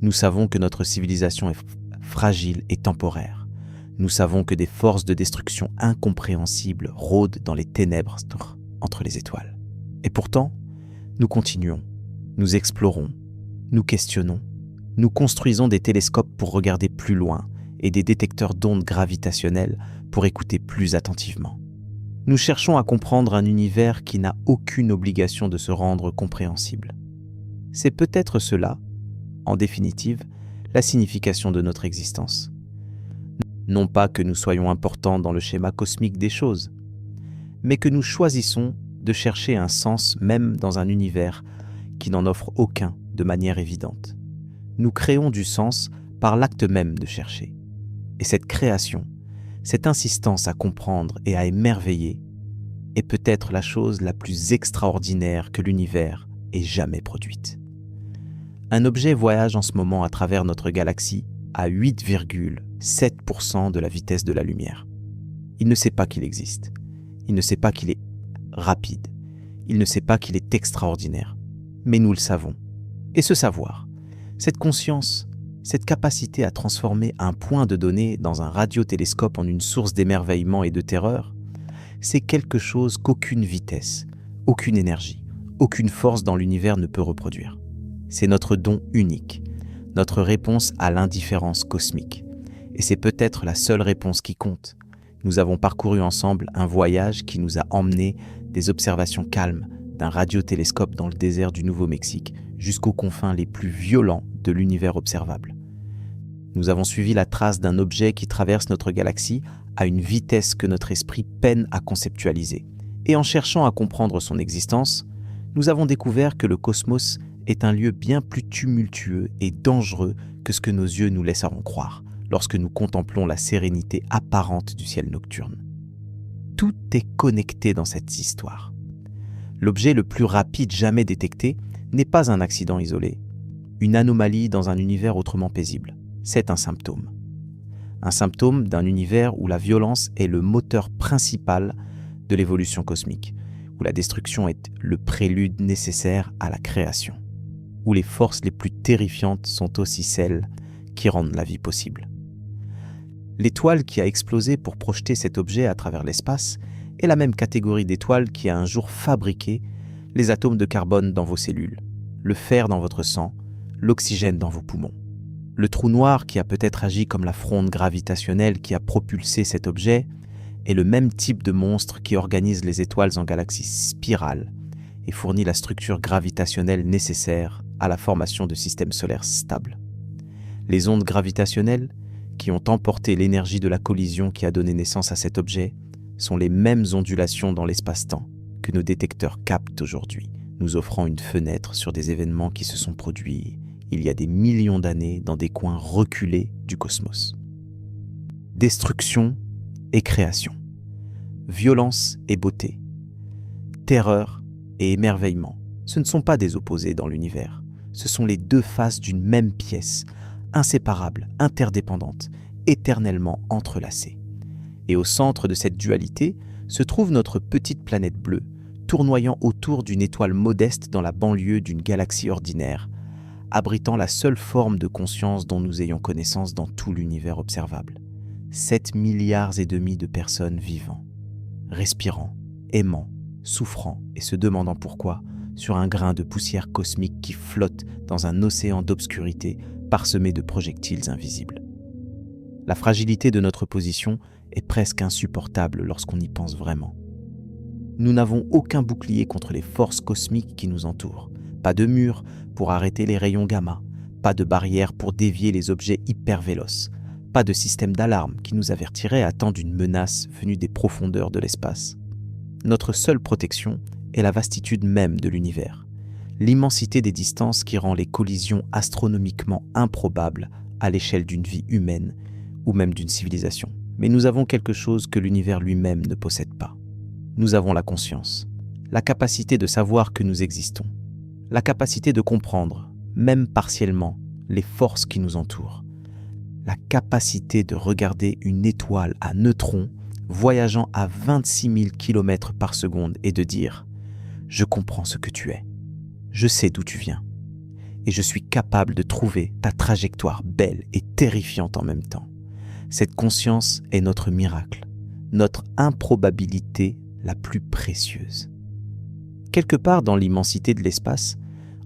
Nous savons que notre civilisation est fragile et temporaire. Nous savons que des forces de destruction incompréhensibles rôdent dans les ténèbres entre les étoiles. Et pourtant, nous continuons, nous explorons, nous questionnons, nous construisons des télescopes pour regarder plus loin et des détecteurs d'ondes gravitationnelles pour écouter plus attentivement. Nous cherchons à comprendre un univers qui n'a aucune obligation de se rendre compréhensible. C'est peut-être cela, en définitive, la signification de notre existence. Non pas que nous soyons importants dans le schéma cosmique des choses, mais que nous choisissons de chercher un sens même dans un univers qui n'en offre aucun de manière évidente. Nous créons du sens par l'acte même de chercher. Et cette création, cette insistance à comprendre et à émerveiller, est peut-être la chose la plus extraordinaire que l'univers ait jamais produite. Un objet voyage en ce moment à travers notre galaxie à 8,7% de la vitesse de la lumière. Il ne sait pas qu'il existe. Il ne sait pas qu'il est rapide. Il ne sait pas qu'il est extraordinaire. Mais nous le savons. Et ce savoir, cette conscience, cette capacité à transformer un point de données dans un radiotélescope en une source d'émerveillement et de terreur, c'est quelque chose qu'aucune vitesse, aucune énergie, aucune force dans l'univers ne peut reproduire. C'est notre don unique, notre réponse à l'indifférence cosmique. Et c'est peut-être la seule réponse qui compte. Nous avons parcouru ensemble un voyage qui nous a emmenés des observations calmes d'un radiotélescope dans le désert du Nouveau-Mexique jusqu'aux confins les plus violents de l'univers observable. Nous avons suivi la trace d'un objet qui traverse notre galaxie à une vitesse que notre esprit peine à conceptualiser. Et en cherchant à comprendre son existence, nous avons découvert que le cosmos est un lieu bien plus tumultueux et dangereux que ce que nos yeux nous laisseront croire lorsque nous contemplons la sérénité apparente du ciel nocturne. Tout est connecté dans cette histoire. L'objet le plus rapide jamais détecté n'est pas un accident isolé, une anomalie dans un univers autrement paisible. C'est un symptôme. Un symptôme d'un univers où la violence est le moteur principal de l'évolution cosmique, où la destruction est le prélude nécessaire à la création, où les forces les plus terrifiantes sont aussi celles qui rendent la vie possible. L'étoile qui a explosé pour projeter cet objet à travers l'espace est la même catégorie d'étoiles qui a un jour fabriqué les atomes de carbone dans vos cellules, le fer dans votre sang, l'oxygène dans vos poumons. Le trou noir qui a peut-être agi comme la fronde gravitationnelle qui a propulsé cet objet est le même type de monstre qui organise les étoiles en galaxies spirales et fournit la structure gravitationnelle nécessaire à la formation de systèmes solaires stables. Les ondes gravitationnelles, qui ont emporté l'énergie de la collision qui a donné naissance à cet objet, sont les mêmes ondulations dans l'espace-temps que nos détecteurs captent aujourd'hui, nous offrant une fenêtre sur des événements qui se sont produits il y a des millions d'années dans des coins reculés du cosmos. Destruction et création, violence et beauté, terreur et émerveillement, ce ne sont pas des opposés dans l'univers, ce sont les deux faces d'une même pièce, inséparables, interdépendantes, éternellement entrelacées. Et au centre de cette dualité se trouve notre petite planète bleue, tournoyant autour d'une étoile modeste dans la banlieue d'une galaxie ordinaire, abritant la seule forme de conscience dont nous ayons connaissance dans tout l'univers observable. 7,5 milliards de personnes vivant, respirant, aimant, souffrant et se demandant pourquoi sur un grain de poussière cosmique qui flotte dans un océan d'obscurité parsemé de projectiles invisibles. La fragilité de notre position est presque insupportable lorsqu'on y pense vraiment. Nous n'avons aucun bouclier contre les forces cosmiques qui nous entourent, pas de mur pour arrêter les rayons gamma, Pas de barrière pour dévier les objets hyper véloces. Pas de système d'alarme qui nous avertirait à temps d'une menace venue des profondeurs de l'espace. Notre seule protection est la vastitude même de l'univers. L'immensité des distances qui rend les collisions astronomiquement improbables à l'échelle d'une vie humaine ou même d'une civilisation. Mais nous avons quelque chose que l'univers lui-même ne possède pas. Nous avons la conscience, la capacité de savoir que nous existons, la capacité de comprendre, même partiellement, les forces qui nous entourent, la capacité de regarder une étoile à neutrons voyageant à 26 000 km par seconde et de dire « Je comprends ce que tu es, je sais d'où tu viens, et je suis capable de trouver ta trajectoire belle et terrifiante en même temps. » Cette conscience est notre miracle, notre improbabilité la plus précieuse. Quelque part dans l'immensité de l'espace,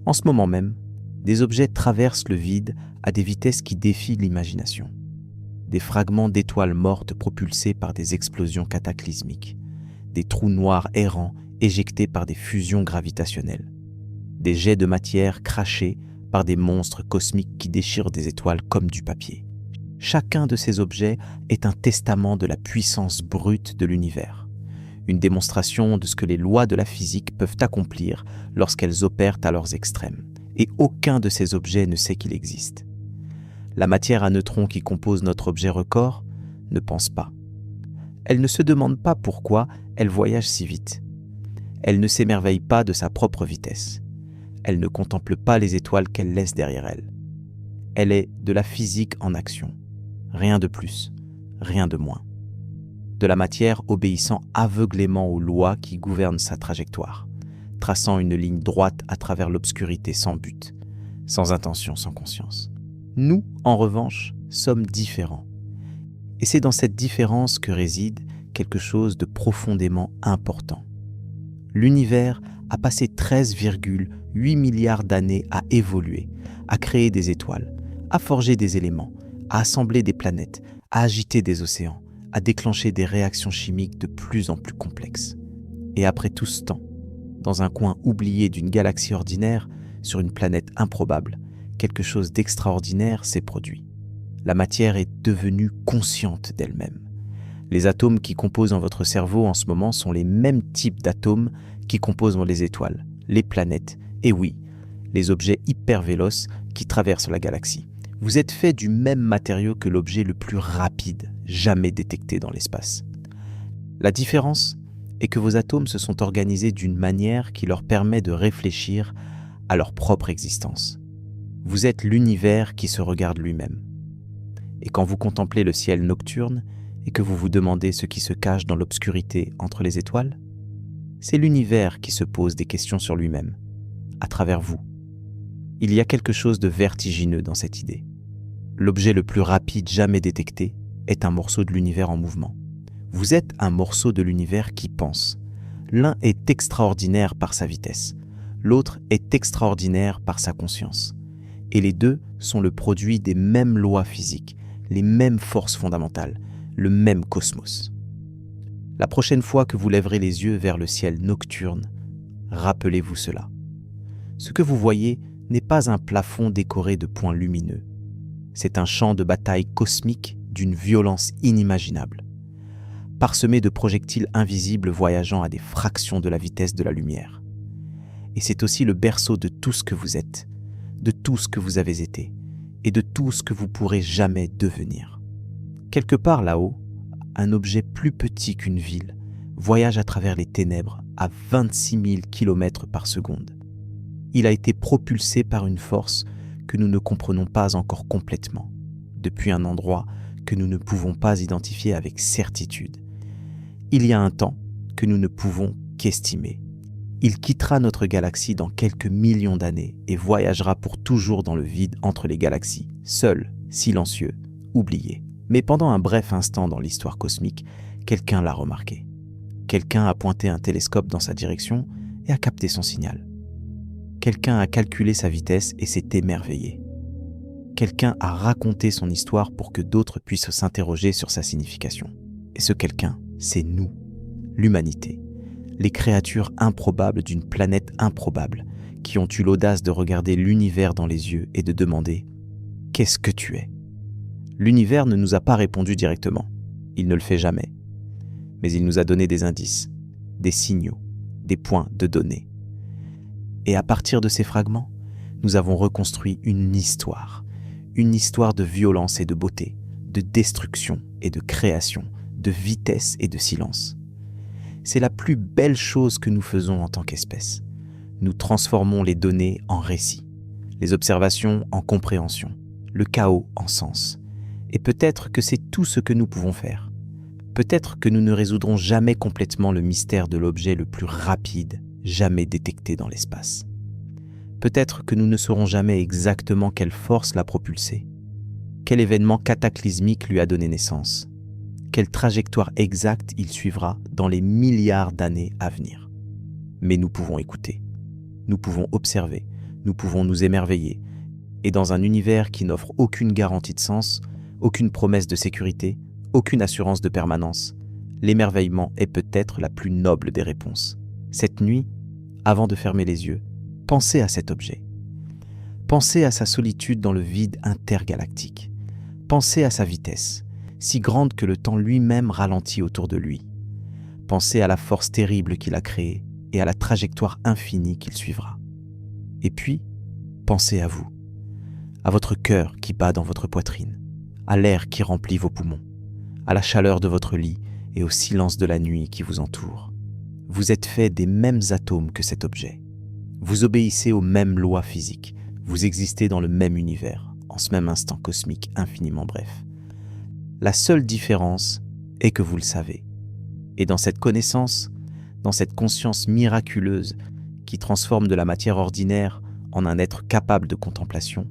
en ce moment même, des objets traversent le vide à des vitesses qui défient l'imagination. Des fragments d'étoiles mortes propulsés par des explosions cataclysmiques, des trous noirs errants éjectés par des fusions gravitationnelles, des jets de matière crachés par des monstres cosmiques qui déchirent des étoiles comme du papier. Chacun de ces objets est un testament de la puissance brute de l'univers, une démonstration de ce que les lois de la physique peuvent accomplir lorsqu'elles opèrent à leurs extrêmes, et aucun de ces objets ne sait qu'il existe. La matière à neutrons qui compose notre objet record ne pense pas. Elle ne se demande pas pourquoi elle voyage si vite. Elle ne s'émerveille pas de sa propre vitesse. Elle ne contemple pas les étoiles qu'elle laisse derrière elle. Elle est de la physique en action. Rien de plus, rien de moins. De la matière obéissant aveuglément aux lois qui gouvernent sa trajectoire, traçant une ligne droite à travers l'obscurité sans but, sans intention, sans conscience. Nous, en revanche, sommes différents. Et c'est dans cette différence que réside quelque chose de profondément important. L'univers a passé 13,8 milliards d'années à évoluer, à créer des étoiles, à forger des éléments, à assembler des planètes, à agiter des océans, à déclencher des réactions chimiques de plus en plus complexes. Et après tout ce temps, dans un coin oublié d'une galaxie ordinaire, sur une planète improbable, quelque chose d'extraordinaire s'est produit. La matière est devenue consciente d'elle-même. Les atomes qui composent en votre cerveau en ce moment sont les mêmes types d'atomes qui composent les étoiles, les planètes, et oui, les objets hyper véloces qui traversent la galaxie. Vous êtes fait du même matériau que l'objet le plus rapide jamais détecté dans l'espace. La différence est que vos atomes se sont organisés d'une manière qui leur permet de réfléchir à leur propre existence. Vous êtes l'univers qui se regarde lui-même. Et quand vous contemplez le ciel nocturne et que vous vous demandez ce qui se cache dans l'obscurité entre les étoiles, c'est l'univers qui se pose des questions sur lui-même, à travers vous. Il y a quelque chose de vertigineux dans cette idée. L'objet le plus rapide jamais détecté est un morceau de l'univers en mouvement. Vous êtes un morceau de l'univers qui pense. L'un est extraordinaire par sa vitesse, l'autre est extraordinaire par sa conscience. Et les deux sont le produit des mêmes lois physiques, les mêmes forces fondamentales, le même cosmos. La prochaine fois que vous lèverez les yeux vers le ciel nocturne, rappelez-vous cela. Ce que vous voyez n'est pas un plafond décoré de points lumineux. C'est un champ de bataille cosmique d'une violence inimaginable, parsemé de projectiles invisibles voyageant à des fractions de la vitesse de la lumière. Et c'est aussi le berceau de tout ce que vous êtes, de tout ce que vous avez été, et de tout ce que vous pourrez jamais devenir. Quelque part là-haut, un objet plus petit qu'une ville voyage à travers les ténèbres à 26 000 km par seconde. Il a été propulsé par une force que nous ne comprenons pas encore complètement, depuis un endroit que nous ne pouvons pas identifier avec certitude. Il y a un temps que nous ne pouvons qu'estimer. Il quittera notre galaxie dans quelques millions d'années et voyagera pour toujours dans le vide entre les galaxies, seul, silencieux, oublié. Mais pendant un bref instant dans l'histoire cosmique, quelqu'un l'a remarqué. Quelqu'un a pointé un télescope dans sa direction et a capté son signal. Quelqu'un a calculé sa vitesse et s'est émerveillé. Quelqu'un a raconté son histoire pour que d'autres puissent s'interroger sur sa signification. Et ce quelqu'un, c'est nous, l'humanité, les créatures improbables d'une planète improbable, qui ont eu l'audace de regarder l'univers dans les yeux et de demander « Qu'est-ce que tu es ?» L'univers ne nous a pas répondu directement, il ne le fait jamais. Mais il nous a donné des indices, des signaux, des points de données. Et à partir de ces fragments, nous avons reconstruit une histoire de violence et de beauté, de destruction et de création, de vitesse et de silence. C'est la plus belle chose que nous faisons en tant qu'espèce. Nous transformons les données en récits, les observations en compréhension, le chaos en sens. Et peut-être que c'est tout ce que nous pouvons faire. Peut-être que nous ne résoudrons jamais complètement le mystère de l'objet le plus rapide jamais détecté dans l'espace. Peut-être que nous ne saurons jamais exactement quelle force l'a propulsé, quel événement cataclysmique lui a donné naissance, quelle trajectoire exacte il suivra dans les milliards d'années à venir. Mais nous pouvons écouter, nous pouvons observer, nous pouvons nous émerveiller, et dans un univers qui n'offre aucune garantie de sens, aucune promesse de sécurité, aucune assurance de permanence, l'émerveillement est peut-être la plus noble des réponses. Cette nuit, avant de fermer les yeux, pensez à cet objet. Pensez à sa solitude dans le vide intergalactique. Pensez à sa vitesse, si grande que le temps lui-même ralentit autour de lui. Pensez à la force terrible qu'il a créée et à la trajectoire infinie qu'il suivra. Et puis, pensez à vous, à votre cœur qui bat dans votre poitrine, à l'air qui remplit vos poumons, à la chaleur de votre lit et au silence de la nuit qui vous entoure. Vous êtes fait des mêmes atomes que cet objet. Vous obéissez aux mêmes lois physiques. Vous existez dans le même univers, en ce même instant cosmique infiniment bref. La seule différence est que vous le savez. Et dans cette connaissance, dans cette conscience miraculeuse qui transforme de la matière ordinaire en un être capable de contemplation,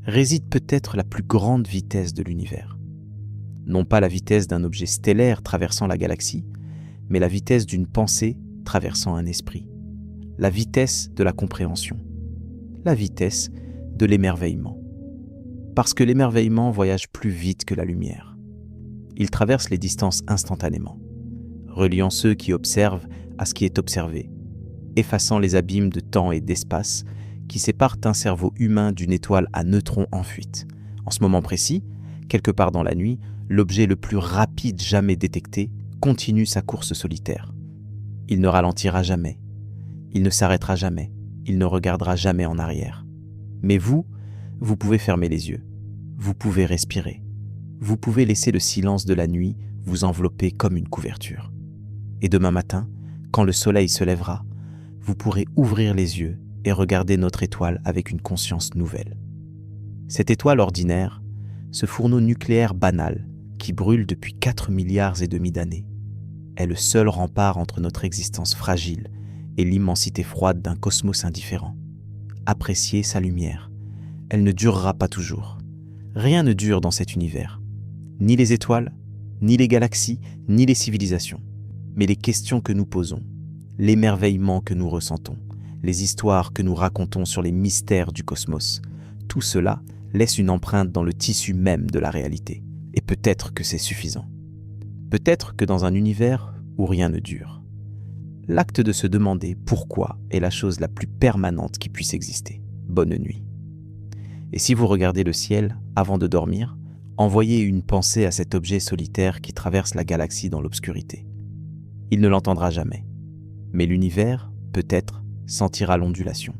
réside peut-être la plus grande vitesse de l'univers. Non pas la vitesse d'un objet stellaire traversant la galaxie, mais la vitesse d'une pensée traversant un esprit. La vitesse de la compréhension. La vitesse de l'émerveillement. Parce que l'émerveillement voyage plus vite que la lumière. Il traverse les distances instantanément, reliant ceux qui observent à ce qui est observé, effaçant les abîmes de temps et d'espace qui séparent un cerveau humain d'une étoile à neutrons en fuite. En ce moment précis, quelque part dans la nuit, l'objet le plus rapide jamais détecté continue sa course solitaire. Il ne ralentira jamais, il ne s'arrêtera jamais, il ne regardera jamais en arrière. Mais vous pouvez fermer les yeux, vous pouvez respirer, vous pouvez laisser le silence de la nuit vous envelopper comme une couverture. Et demain matin, quand le soleil se lèvera, vous pourrez ouvrir les yeux et regarder notre étoile avec une conscience nouvelle. Cette étoile ordinaire, ce fourneau nucléaire banal qui brûle depuis 4 milliards et demi d'années, est le seul rempart entre notre existence fragile et l'immensité froide d'un cosmos indifférent. Appréciez sa lumière. Elle ne durera pas toujours. Rien ne dure dans cet univers. Ni les étoiles, ni les galaxies, ni les civilisations. Mais les questions que nous posons, l'émerveillement que nous ressentons, les histoires que nous racontons sur les mystères du cosmos, tout cela laisse une empreinte dans le tissu même de la réalité. Et peut-être que c'est suffisant. Peut-être que dans un univers où rien ne dure, l'acte de se demander pourquoi est la chose la plus permanente qui puisse exister. Bonne nuit. Et si vous regardez le ciel avant de dormir, envoyez une pensée à cet objet solitaire qui traverse la galaxie dans l'obscurité. Il ne l'entendra jamais. Mais l'univers, peut-être, sentira l'ondulation.